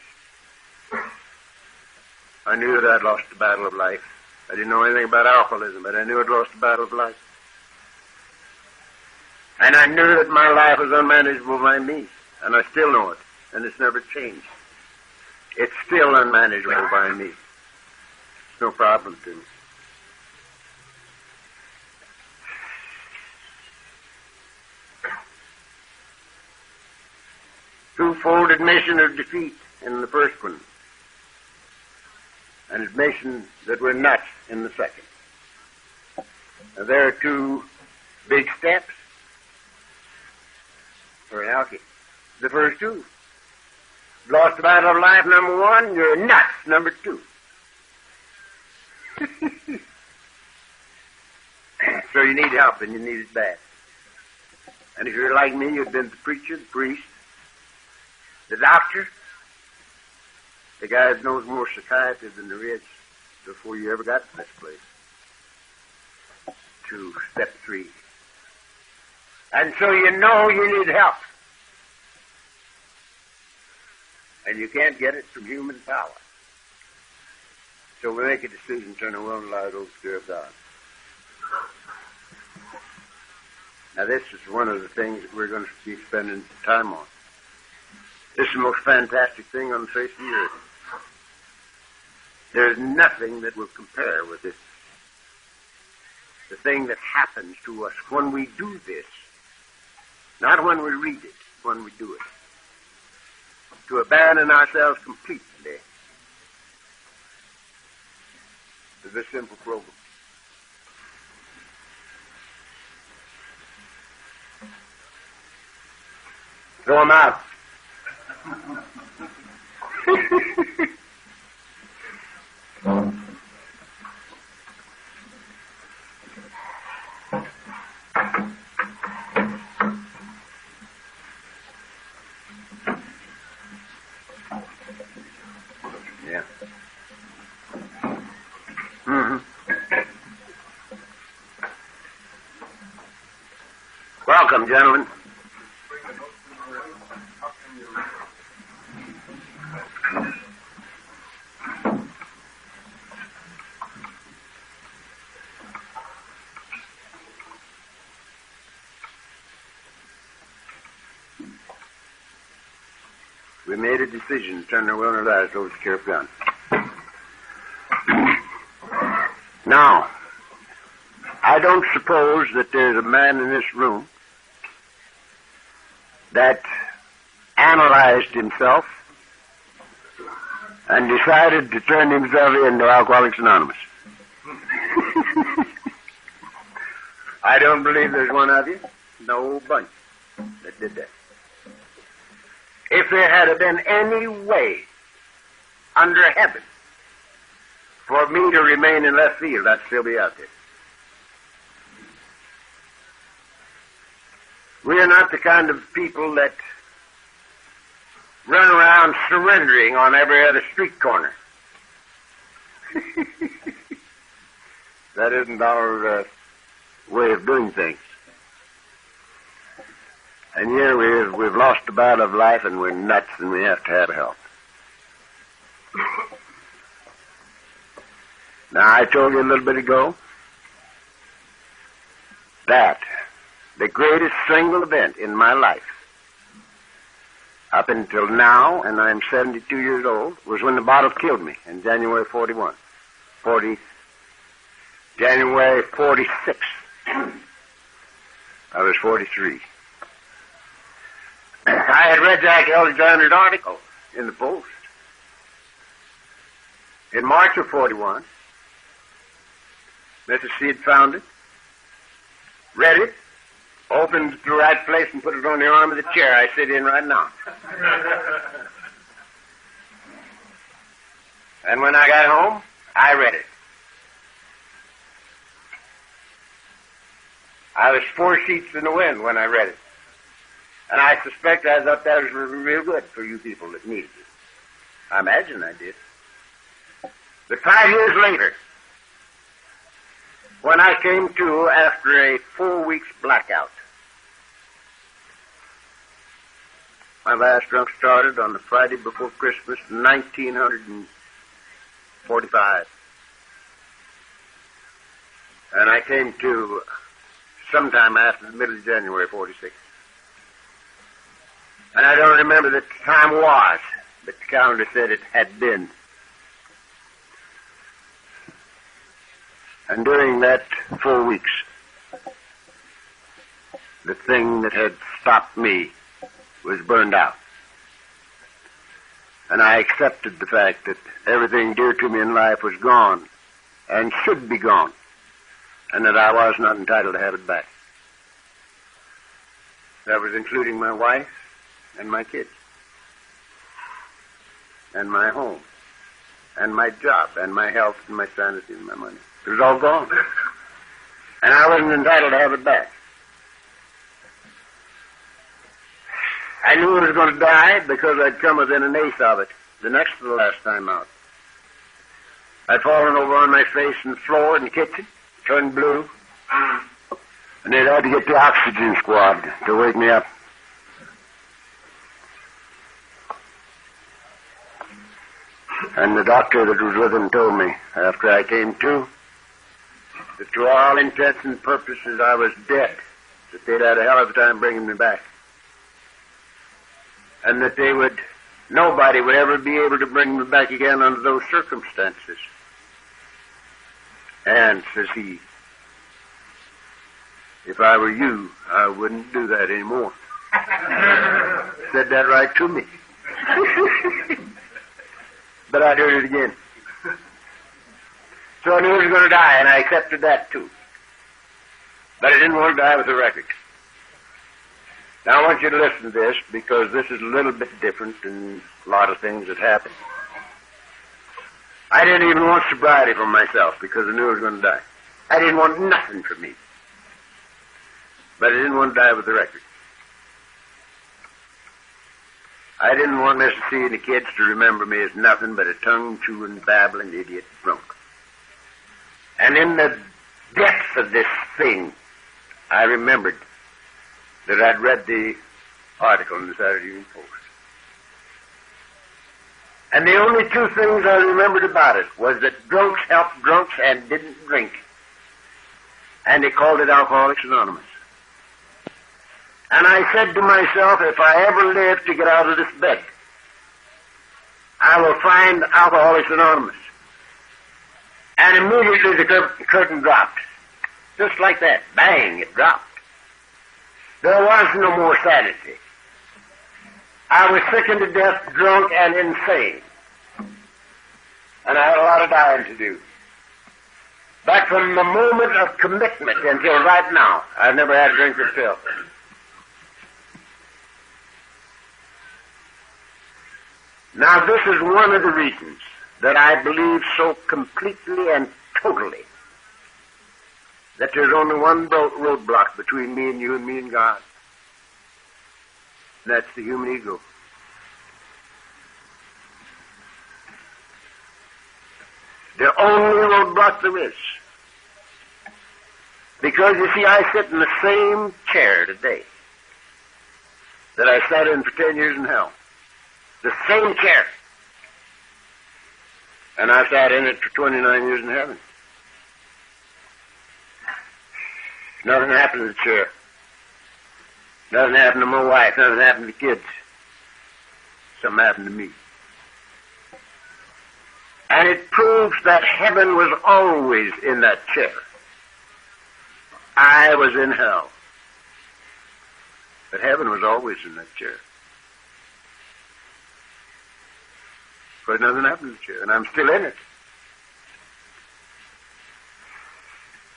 I knew that I'd lost the battle of life. I didn't know anything about alcoholism, but I knew I'd lost the battle of life. And I knew that my life was unmanageable by me, and I still know it, and it's never changed. It's still unmanageable by me. It's no problem to me. Twofold admission of defeat in the first one, and admission that we're nuts in the second. Now, there are two big steps for an alky. The first two. Lost the battle of life, number 1, you're nuts, number 2. So you need help, and you need it bad. And if you're like me, you've been the preacher, the priest, the doctor, the guy that knows more psychiatry than there is before you ever got to this place. To step 3. And so you know you need help. And you can't get it from human power. So we make a decision, turn the will and allow it over to of God. Now this is one of the things that we're going to be spending time on. This is the most fantastic thing on the face of the earth. There's nothing that will compare with this. the thing that happens to us when we do this, not when we read it, when we do it, to abandon ourselves completely to this simple program. Throw them out. Yeah. Welcome, gentlemen. We made a decision to turn our will and our lives over to the care of God. Now, I don't suppose that there's a man in this room that analyzed himself and decided to turn himself into Alcoholics Anonymous. I don't believe there's one of you, no bunch, that did that. If there had been any way under heaven for me to remain in left field, I'd still be out there. We are not the kind of people that run around surrendering on every other street corner. That isn't our way of doing things. And here we've lost the battle of life and we're nuts and we have to have help. Now, I told you a little bit ago that the greatest single event in my life up until now, and I'm 72 years old, was when the bottle killed me in January 46. I was 43. I had read Jack Alexander's article in the Post in March of 41. Mrs. C had found it, read it, opened it to the right place and put it on the arm of the chair I sit in right now. And when I got home, I read it. I was 4 sheets in the wind when I read it. And I suspect I thought that was real good for you people that needed it. I imagine I did. But 5 years later, when I came to after a 4 weeks blackout, my last drunk started on the Friday before Christmas, 1945. And I came to sometime after the middle of January 46. And I don't remember the time was, but the calendar said it had been. And during that 4 weeks, the thing that had stopped me was burned out. And I accepted the fact that everything dear to me in life was gone and should be gone, and that I was not entitled to have it back. That was including my wife and my kids and my home and my job and my health and my sanity and my money. It was all gone. And I wasn't entitled to have it back. I knew I was going to die because I'd come within an eighth of it, the next to the last time out. I'd fallen over on my face in the floor in the kitchen, turned blue, and they'd had to get the oxygen squad to wake me up. And the doctor that was with him told me, after I came to, that to all intents and purposes I was dead, that they'd had a hell of a time bringing me back. And that nobody would ever be able to bring me back again under those circumstances. And, says he, If I were you, I wouldn't do that anymore. Said that right to me. But I heard it again. So I knew he was going to die, and I accepted that too. But I didn't want to die with a record. Now I want you to listen to this, because this is a little bit different than a lot of things that happen. I didn't even want sobriety for myself, because I knew I was going to die. I didn't want nothing for me. But I didn't want to die with the record. I didn't want Mr. C and the kids to remember me as nothing but a tongue-chewing, babbling idiot drunk. And in the depths of this thing, I remembered that I'd read the article in the Saturday Evening Post. And the only two things I remembered about it was that drunks helped drunks and didn't drink. And they called it Alcoholics Anonymous. And I said to myself, if I ever live to get out of this bed, I will find Alcoholics Anonymous. And immediately the curtain dropped. Just like that. Bang, it dropped. There was no more sanity. I was sick to death, drunk, and insane. And I had a lot of dying to do. But from the moment of commitment until right now, I've never had a drink or pill. Now, this is one of the reasons that I believe so completely and totally that there's only one roadblock between me and you and me and God. And that's the human ego. The only roadblock there is. Because, you see, I sit in the same chair today that I sat in for 10 years in hell. The same chair. And I sat in it for 29 years in heaven. Nothing happened to the chair. Nothing happened to my wife. Nothing happened to the kids. Something happened to me. And it proves that heaven was always in that chair. I was in hell. But heaven was always in that chair. But nothing happened to the chair, and I'm still in it.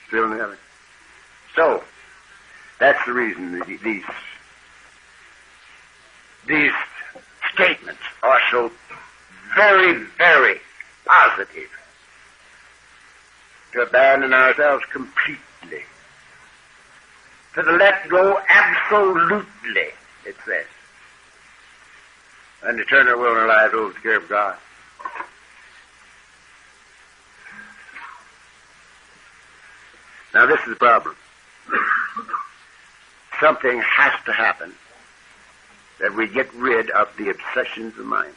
Still in heaven. So, that's the reason that these statements are so very, very positive. To abandon ourselves completely. To let go absolutely, it says. And to turn our will and our lives over to the care of God. Now this is the problem. Something has to happen that we get rid of the obsessions of mind.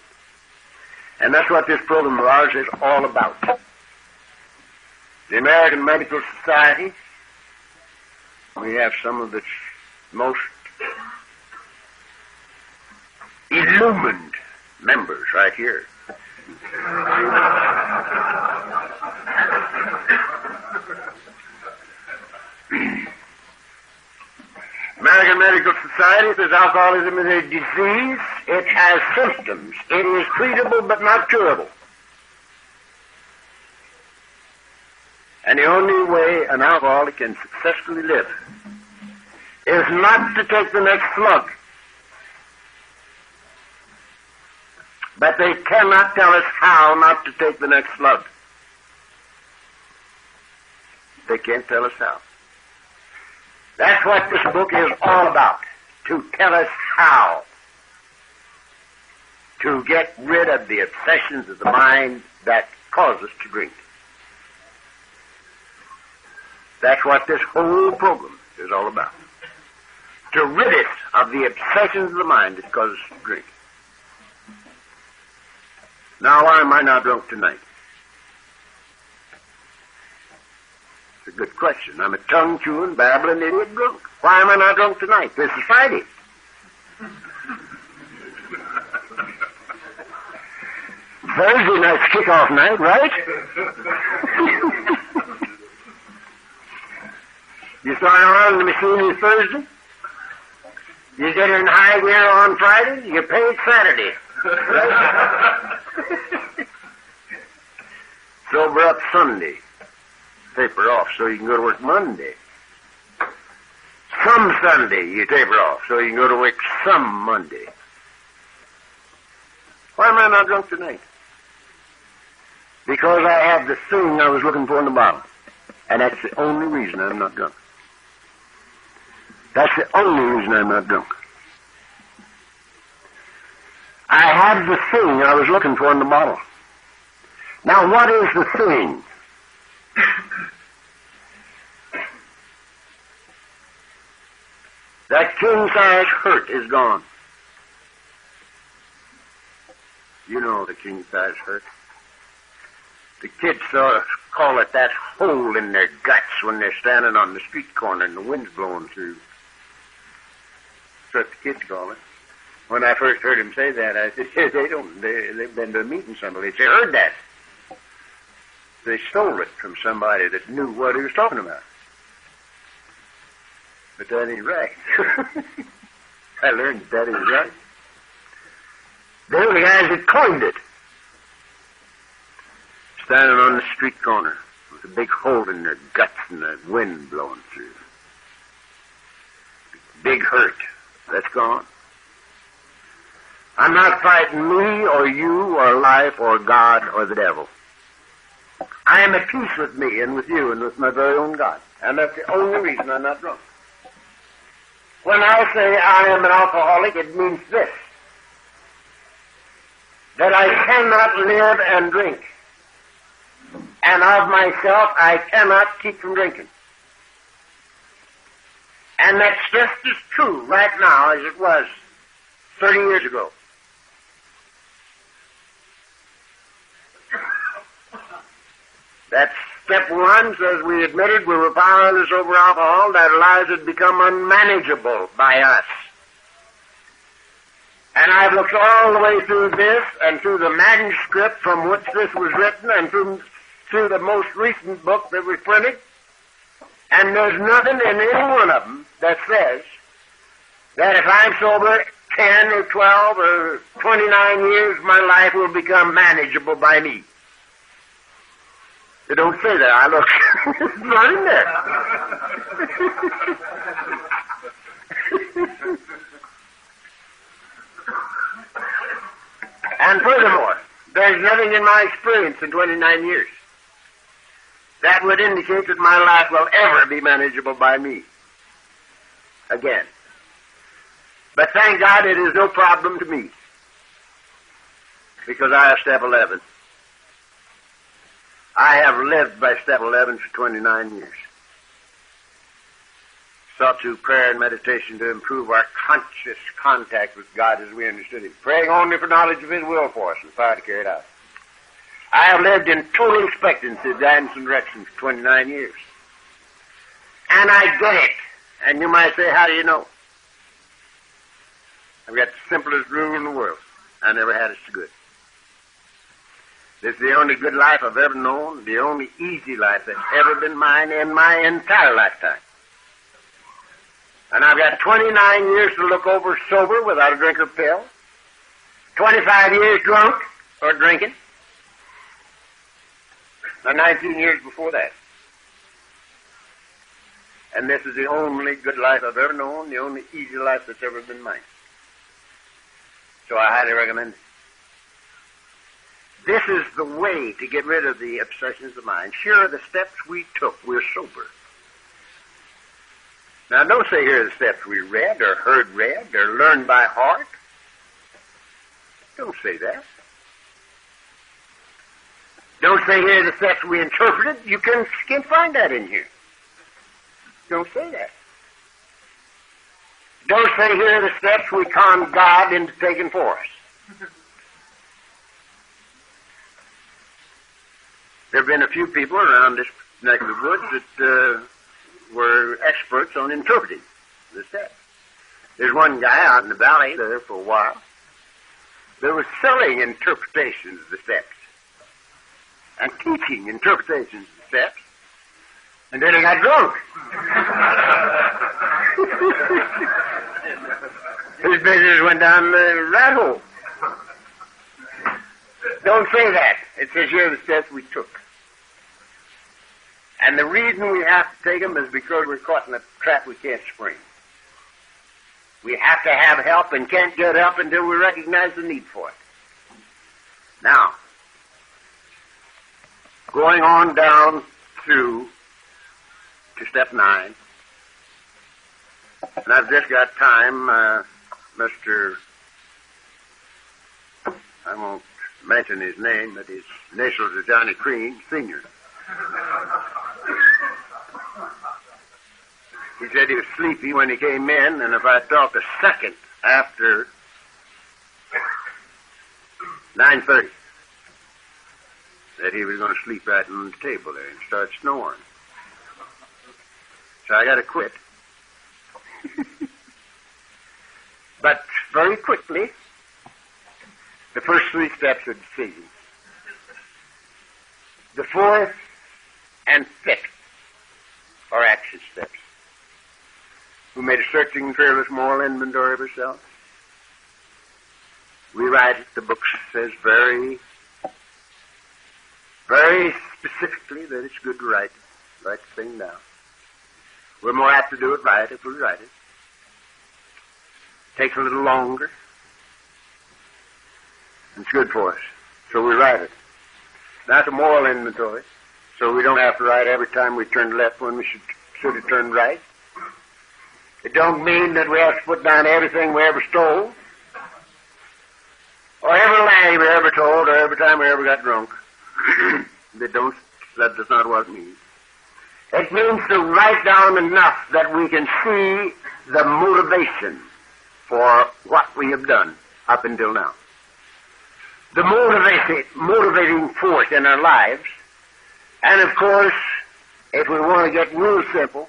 And that's what this program of ours is all about. The American Medical Society, we have some of its most illumined members right here. American Medical Society says alcoholism is a disease. It has symptoms. It is treatable but not curable. And the only way an alcoholic can successfully live is not to take the next slug. But they cannot tell us how not to take the next slug. They can't tell us how. That's what this book is all about, to tell us how to get rid of the obsessions of the mind that cause us to drink. That's what this whole program is all about. To rid us of the obsessions of the mind that cause us to drink. Now, why am I not drunk tonight? It's a good question. I'm a tongue-chewing, babbling idiot drunk. Why am I not drunk tonight? This is Friday. Thursday night's kickoff night, right? You say, start on the machine on Thursday. You get in high gear on Friday, you paid Saturday. Sober up Sunday. Taper off so you can go to work Monday. Some Sunday you taper off so you can go to work some Monday. Why am I not drunk tonight? Because I have the thing I was looking for in the bottle. And that's the only reason I'm not drunk. That's the only reason I'm not drunk. I have the thing I was looking for in the bottle. Now, what is the thing? That king-size hurt is gone. You know the king-size hurt. The kids sort of call it that hole in their guts when they're standing on the street corner and the wind's blowing through. That's what the kids call it. When I first heard him say that, I said, they've been to a meeting somebody. They heard that. They stole it from somebody that knew what he was talking about. But that ain't right. I learned that ain't right. They were the guys that coined it. Standing on the street corner with a big hole in their guts and the wind blowing through. Big hurt. That's gone. I'm not fighting me or you or life or God or the devil. I am at peace with me and with you and with my very own God. And that's the only reason I'm not drunk. When I say I am an alcoholic, it means this. That I cannot live and drink. And of myself, I cannot keep from drinking. And that's just as true right now as it was 30 years ago. That's step one, says we admitted we were powerless over alcohol, that our lives had become unmanageable by us. And I've looked all the way through this and through the manuscript from which this was written and through the most recent book that was printed, and there's nothing in any one of them that says that if I'm sober 10 or 12 or 29 years, my life will become manageable by me. They don't say that. I look. It's not in there. And furthermore, there's nothing in my experience in 29 years that would indicate that my life will ever be manageable by me again. But thank God it is no problem to me, because I have step 11. I have lived by step 11 for 29 years. Sought through prayer and meditation to improve our conscious contact with God as we understood Him, praying only for knowledge of His will for us and power to carry it out. I have lived in total expectancy of guidance and direction for 29 years. And I get it. And you might say, how do you know? I've got the simplest rule in the world. I never had it so good. This is the only good life I've ever known, the only easy life that's ever been mine in my entire lifetime. And I've got 29 years to look over sober without a drink or pill, 25 years drunk or drinking, and 19 years before that. And this is the only good life I've ever known, the only easy life that's ever been mine. So I highly recommend it. This is the way to get rid of the obsessions of the mind. Sure, the steps we took, we're sober. Now, don't say here are the steps we read or heard read or learned by heart. Don't say that. Don't say here are the steps we interpreted. You can't find that in here. Don't say that. Don't say here are the steps we conned God into taking for us. There have been a few people around this neck of the woods that were experts on interpreting the steps. There's one guy out in the valley there for a while. There was selling interpretations of the steps and teaching interpretations of the steps, and then he got drunk. His business went down the rat hole. Don't say that. It says here the steps we took. And the reason we have to take them is because we're caught in a trap we can't spring. We have to have help and can't get help until we recognize the need for it. Now, going on down through to step 9, and I've just got time, Mr. I won't mention his name, but his initials are Johnny Crean, Sr. He said he was sleepy when he came in, and if I talk a second after 9:30, that he was going to sleep right on the table there and start snoring. So I got to quit. But very quickly, the first 3 steps are decision. The 4th and 5th are action steps. We made a searching, fearless moral inventory of ourselves. We write it. The book says very, very specifically that it's good to write the thing down. We're more apt to do it right if we write it. Takes a little longer. It's good for us. So we write it. That's a moral inventory. So we don't have to write every time we turn left when we should have turned right. It don't mean that we have to put down everything we ever stole, or every lie we ever told, or every time we ever got drunk. That does not what it means. It means to write down enough that we can see the motivation for what we have done up until now. The motivating force in our lives. And of course, if we want to get real simple,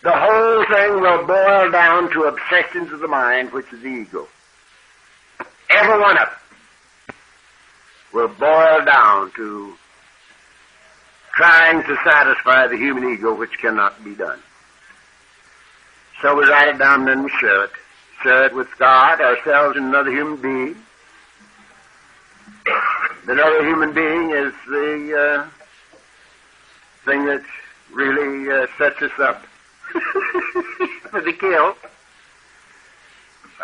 the whole thing will boil down to obsessions of the mind, which is the ego. Every one of them will boil down to trying to satisfy the human ego, which cannot be done. So we write it down and then we share it. Share it with God, ourselves, and another human being. Another human being is the thing that really sets us up for the kill.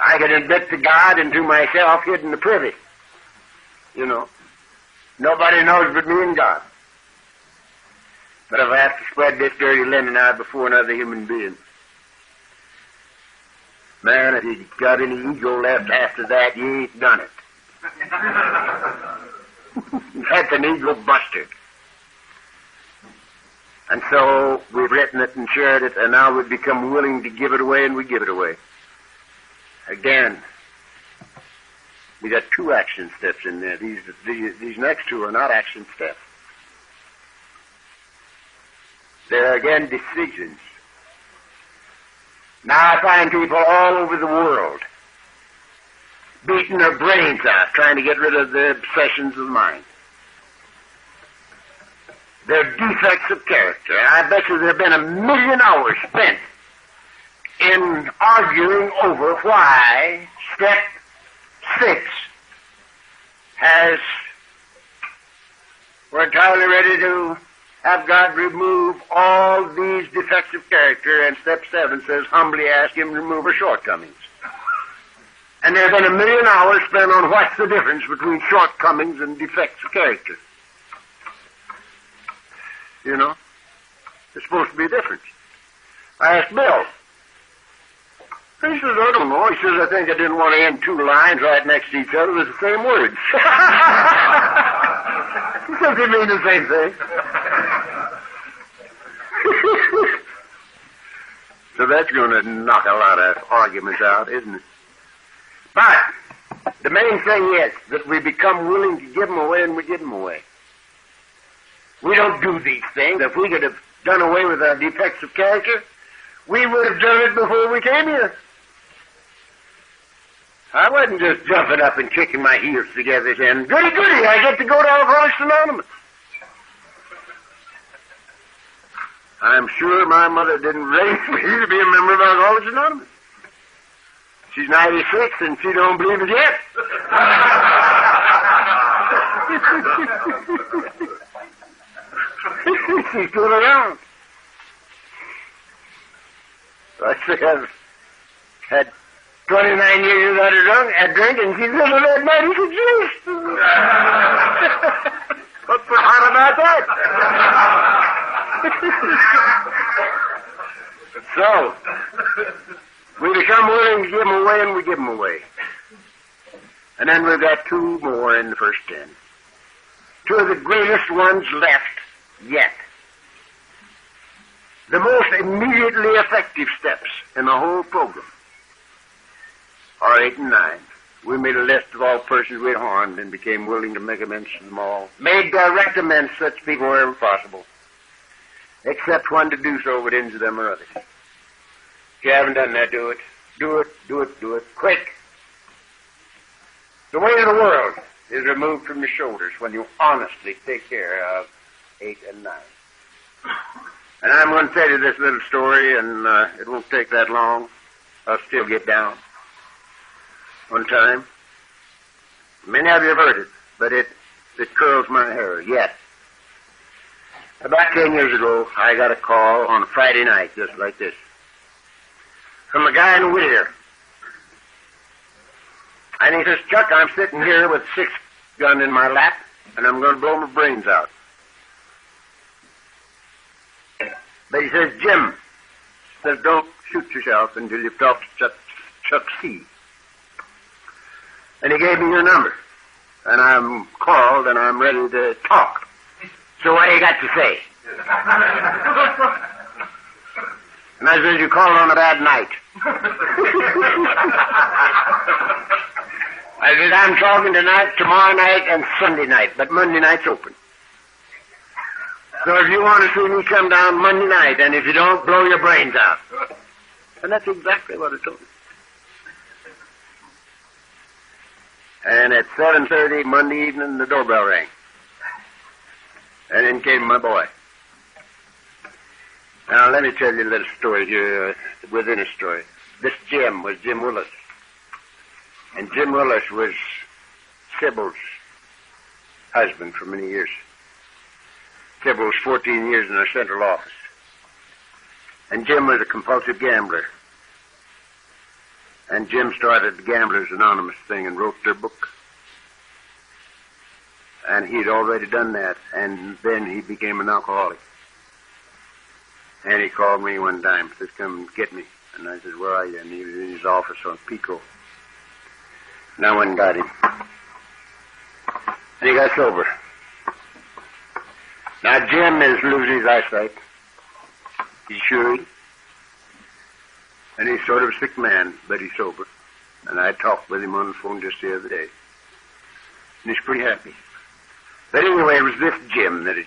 I can admit to God and to myself hid in the privy. You know. Nobody knows but me and God. But if I have to spread this dirty linen out before another human being, man, if you got any ego left after that, you ain't done it. That's an ego buster. And so we've written it and shared it, and now we've become willing to give it away, and we give it away. Again, we got 2 action steps in there. These next 2 are not action steps. They're, again, decisions. Now I find people all over the world beating their brains out, trying to get rid of the obsessions of the mind. They're defects of character. I bet you there have been 1,000,000 hours spent in arguing over why step 6 we're entirely ready to have God remove all these defects of character, and step 7 says, humbly ask Him to remove our shortcomings. And there have been 1,000,000 hours spent on what's the difference between shortcomings and defects of character. You know? There's supposed to be a difference. I asked Bill. He says, I don't know. He says, I think I didn't want to end 2 lines right next to each other with the same words. He says they mean the same thing. So that's going to knock a lot of arguments out, isn't it? But the main thing is that we become willing to give them away, and we give them away. We don't do these things. If we could have done away with our defects of character, we would have done it before we came here. I wasn't just jumping up and kicking my heels together saying, goody, goody, I get to go to Alcoholics Anonymous. I'm sure my mother didn't raise me to be a member of Alcoholics Anonymous. She's 96 and she don't believe it yet. She's still around. So I say I've had 29 years without a drink, and she's never had 96 years. What's so hard about that? So, we become willing to give them away, and we give them away. And then we've got two more in the first 10. Two of the greatest ones left yet. The most immediately effective steps in the whole program are 8 and 9. We made a list of all persons we had harmed and became willing to make amends to them all. Made direct amends to such people wherever possible, except when to do so would injure them or others. If you haven't done that, do it. Do it, do it, do it. Quick. The weight of the world is removed from your shoulders when you honestly take care of 8 and 9. And I'm going to tell you this little story, and it won't take that long. I'll still get down. One time, many of you have heard it, but it curls my hair yet. About 10 years ago, I got a call on a Friday night, just like this, from a guy in Whittier. And he says, Chuck, I'm sitting here with a 6-gun in my lap, and I'm going to blow my brains out. But he says, Jim, says, don't shoot yourself until you've talked to Chuck C. And he gave me your number. And I'm called and I'm ready to talk. So what do you got to say? And I said, you called on a bad night. I said, I'm talking tonight, tomorrow night, and Sunday night, but Monday night's open. So if you want to see me, come down Monday night, and if you don't, blow your brains out. And that's exactly what I told him. And at 7:30 Monday evening, the doorbell rang. And in came my boy. Now, let me tell you a little story here within a story. This Jim was Jim Willis. And Jim Willis was Sybil's husband for many years. Sybil was 14 years in our central office. And Jim was a compulsive gambler. And Jim started the Gamblers Anonymous thing and wrote their book. And he'd already done that, and then he became an alcoholic. And he called me one time, says, come get me. And I said, where are you? And he was in his office on Pico. And I went and got him. And he got sober. Now, Jim is losing his eyesight. He's shooting. And he's sort of a sick man, but he's sober. And I talked with him on the phone just the other day. And he's pretty happy. But anyway, it was this Jim that had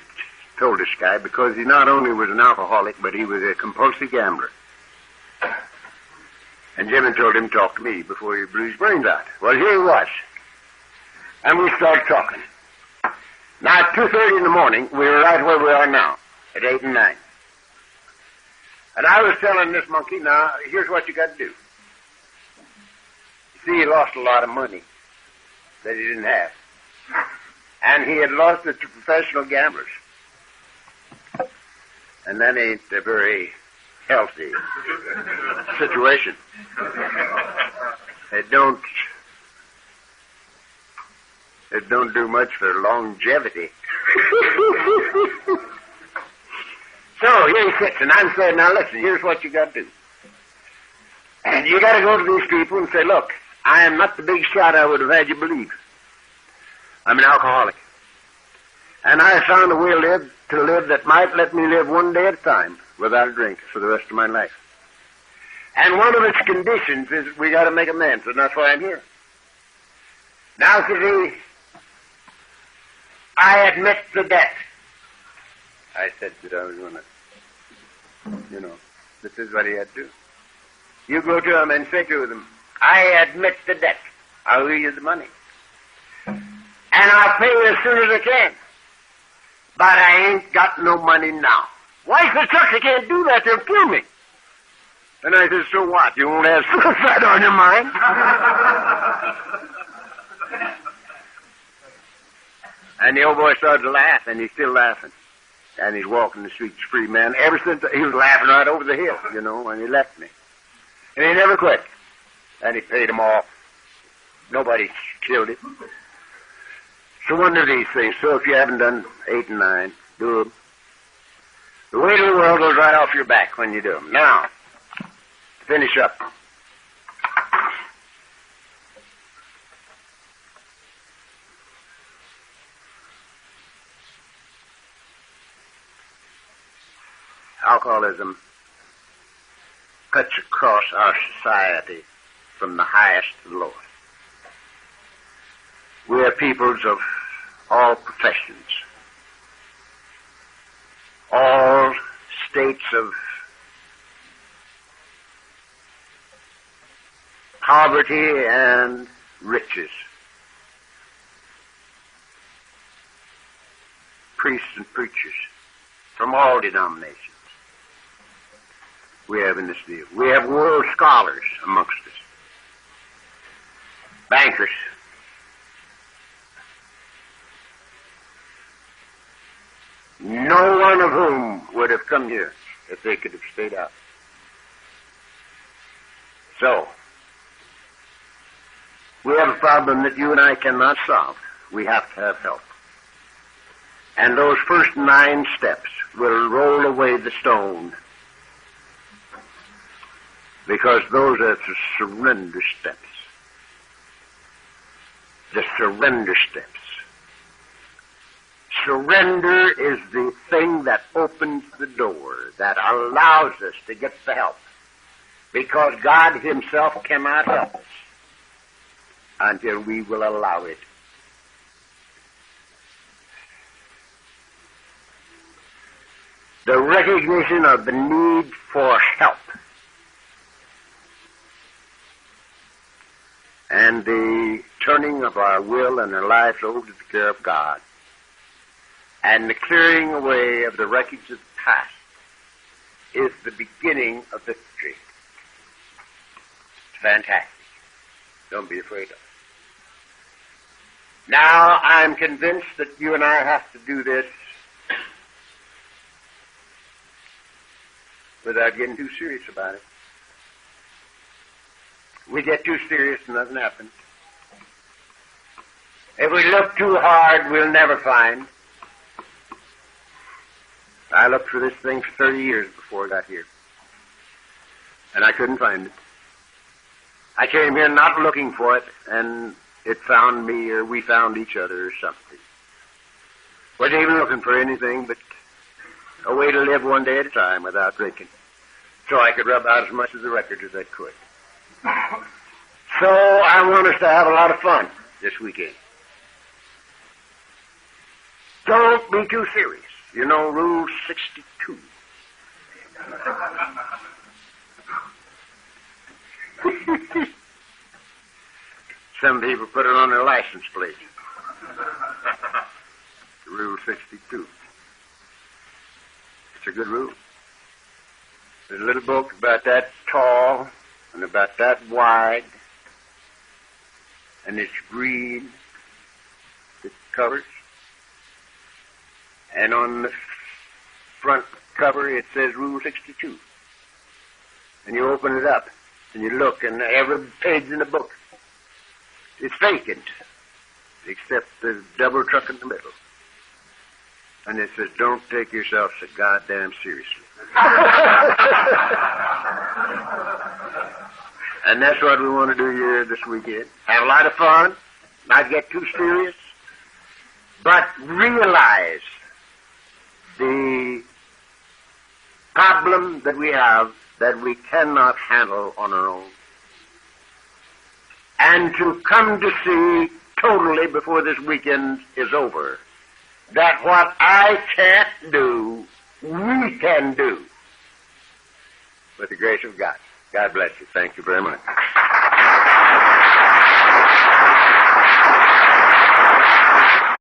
told this guy, because he not only was an alcoholic, but he was a compulsive gambler. And Jim had told him to talk to me before he blew his brains out. Well, here he was. And we started talking. Now, at 2:30 in the morning, we were right where we are now, at 8 and 9. And I was telling this monkey, now, here's what you got to do. You see, he lost a lot of money that he didn't have. And he had lost it to professional gamblers. And that ain't a very healthy situation. It don't do much for longevity. So here he sits, and I'm saying, now listen, here's what you got to do. And you got to go to these people and say, look, I am not the big shot I would have had you believe. I'm an alcoholic. And I found a way to live that might let me live one day at a time without a drink for the rest of my life. And one of its conditions is we got to make amends, and that's why I'm here. Now, says he, I admit the debt. I said that I was going to, this is what he had to do. You go to him and say to them, I admit the debt. I'll owe you the money. And I'll pay you as soon as I can. But I ain't got no money now. Why, the Chuck, I can't do that. They'll kill me. And I said, so what? You won't have suicide on your mind? And the old boy started to laugh, and he's still laughing. And he's walking the streets free, man. Ever since he was laughing right over the hill, you know, and he left me. And he never quit. And he paid him off. Nobody killed him. So one of these things. So if you haven't done 8 and 9, do them. The weight of the world goes right off your back when you do them. Now, finish up. Alcoholism cuts across our society from the highest to the lowest. We are peoples of all professions, all states of poverty and riches, priests and preachers from all denominations. We have in this deal. We have world scholars amongst us, bankers, no one of whom would have come here if they could have stayed out. So, we have a problem that you and I cannot solve. We have to have help. And those first 9 steps will roll away the stone, because those are the surrender steps. The surrender steps. Surrender is the thing that opens the door, that allows us to get the help, because God himself cannot help us until we will allow it. The recognition of the need for help and the turning of our will and our lives over to the care of God and the clearing away of the wreckage of the past is the beginning of victory. It's fantastic. Don't be afraid of it. Now, I'm convinced that you and I have to do this without getting too serious about it. We get too serious and nothing happens. If we look too hard, we'll never find. I looked for this thing for 30 years before I got here, and I couldn't find it. I came here not looking for it, and it found me, or we found each other, or something. Wasn't even looking for anything but a way to live one day at a time without drinking, so I could rub out as much of the record as I could. So I want us to have a lot of fun this weekend. Don't be too serious. You know, Rule 62. Some people put it on their license plate. Rule 62. It's a good rule. There's a little book about that tall and about that wide, and it's green, it covers. And on the front cover it says Rule 62. And you open it up, and you look, and every page in the book is vacant, except the double truck in the middle. And it says, don't take yourself so goddamn seriously. And that's what we want to do here this weekend. Have a lot of fun, not get too serious, but realize the problem that we have that we cannot handle on our own. And to come to see totally before this weekend is over that what I can't do, we can do with the grace of God. God bless you. Thank you very much.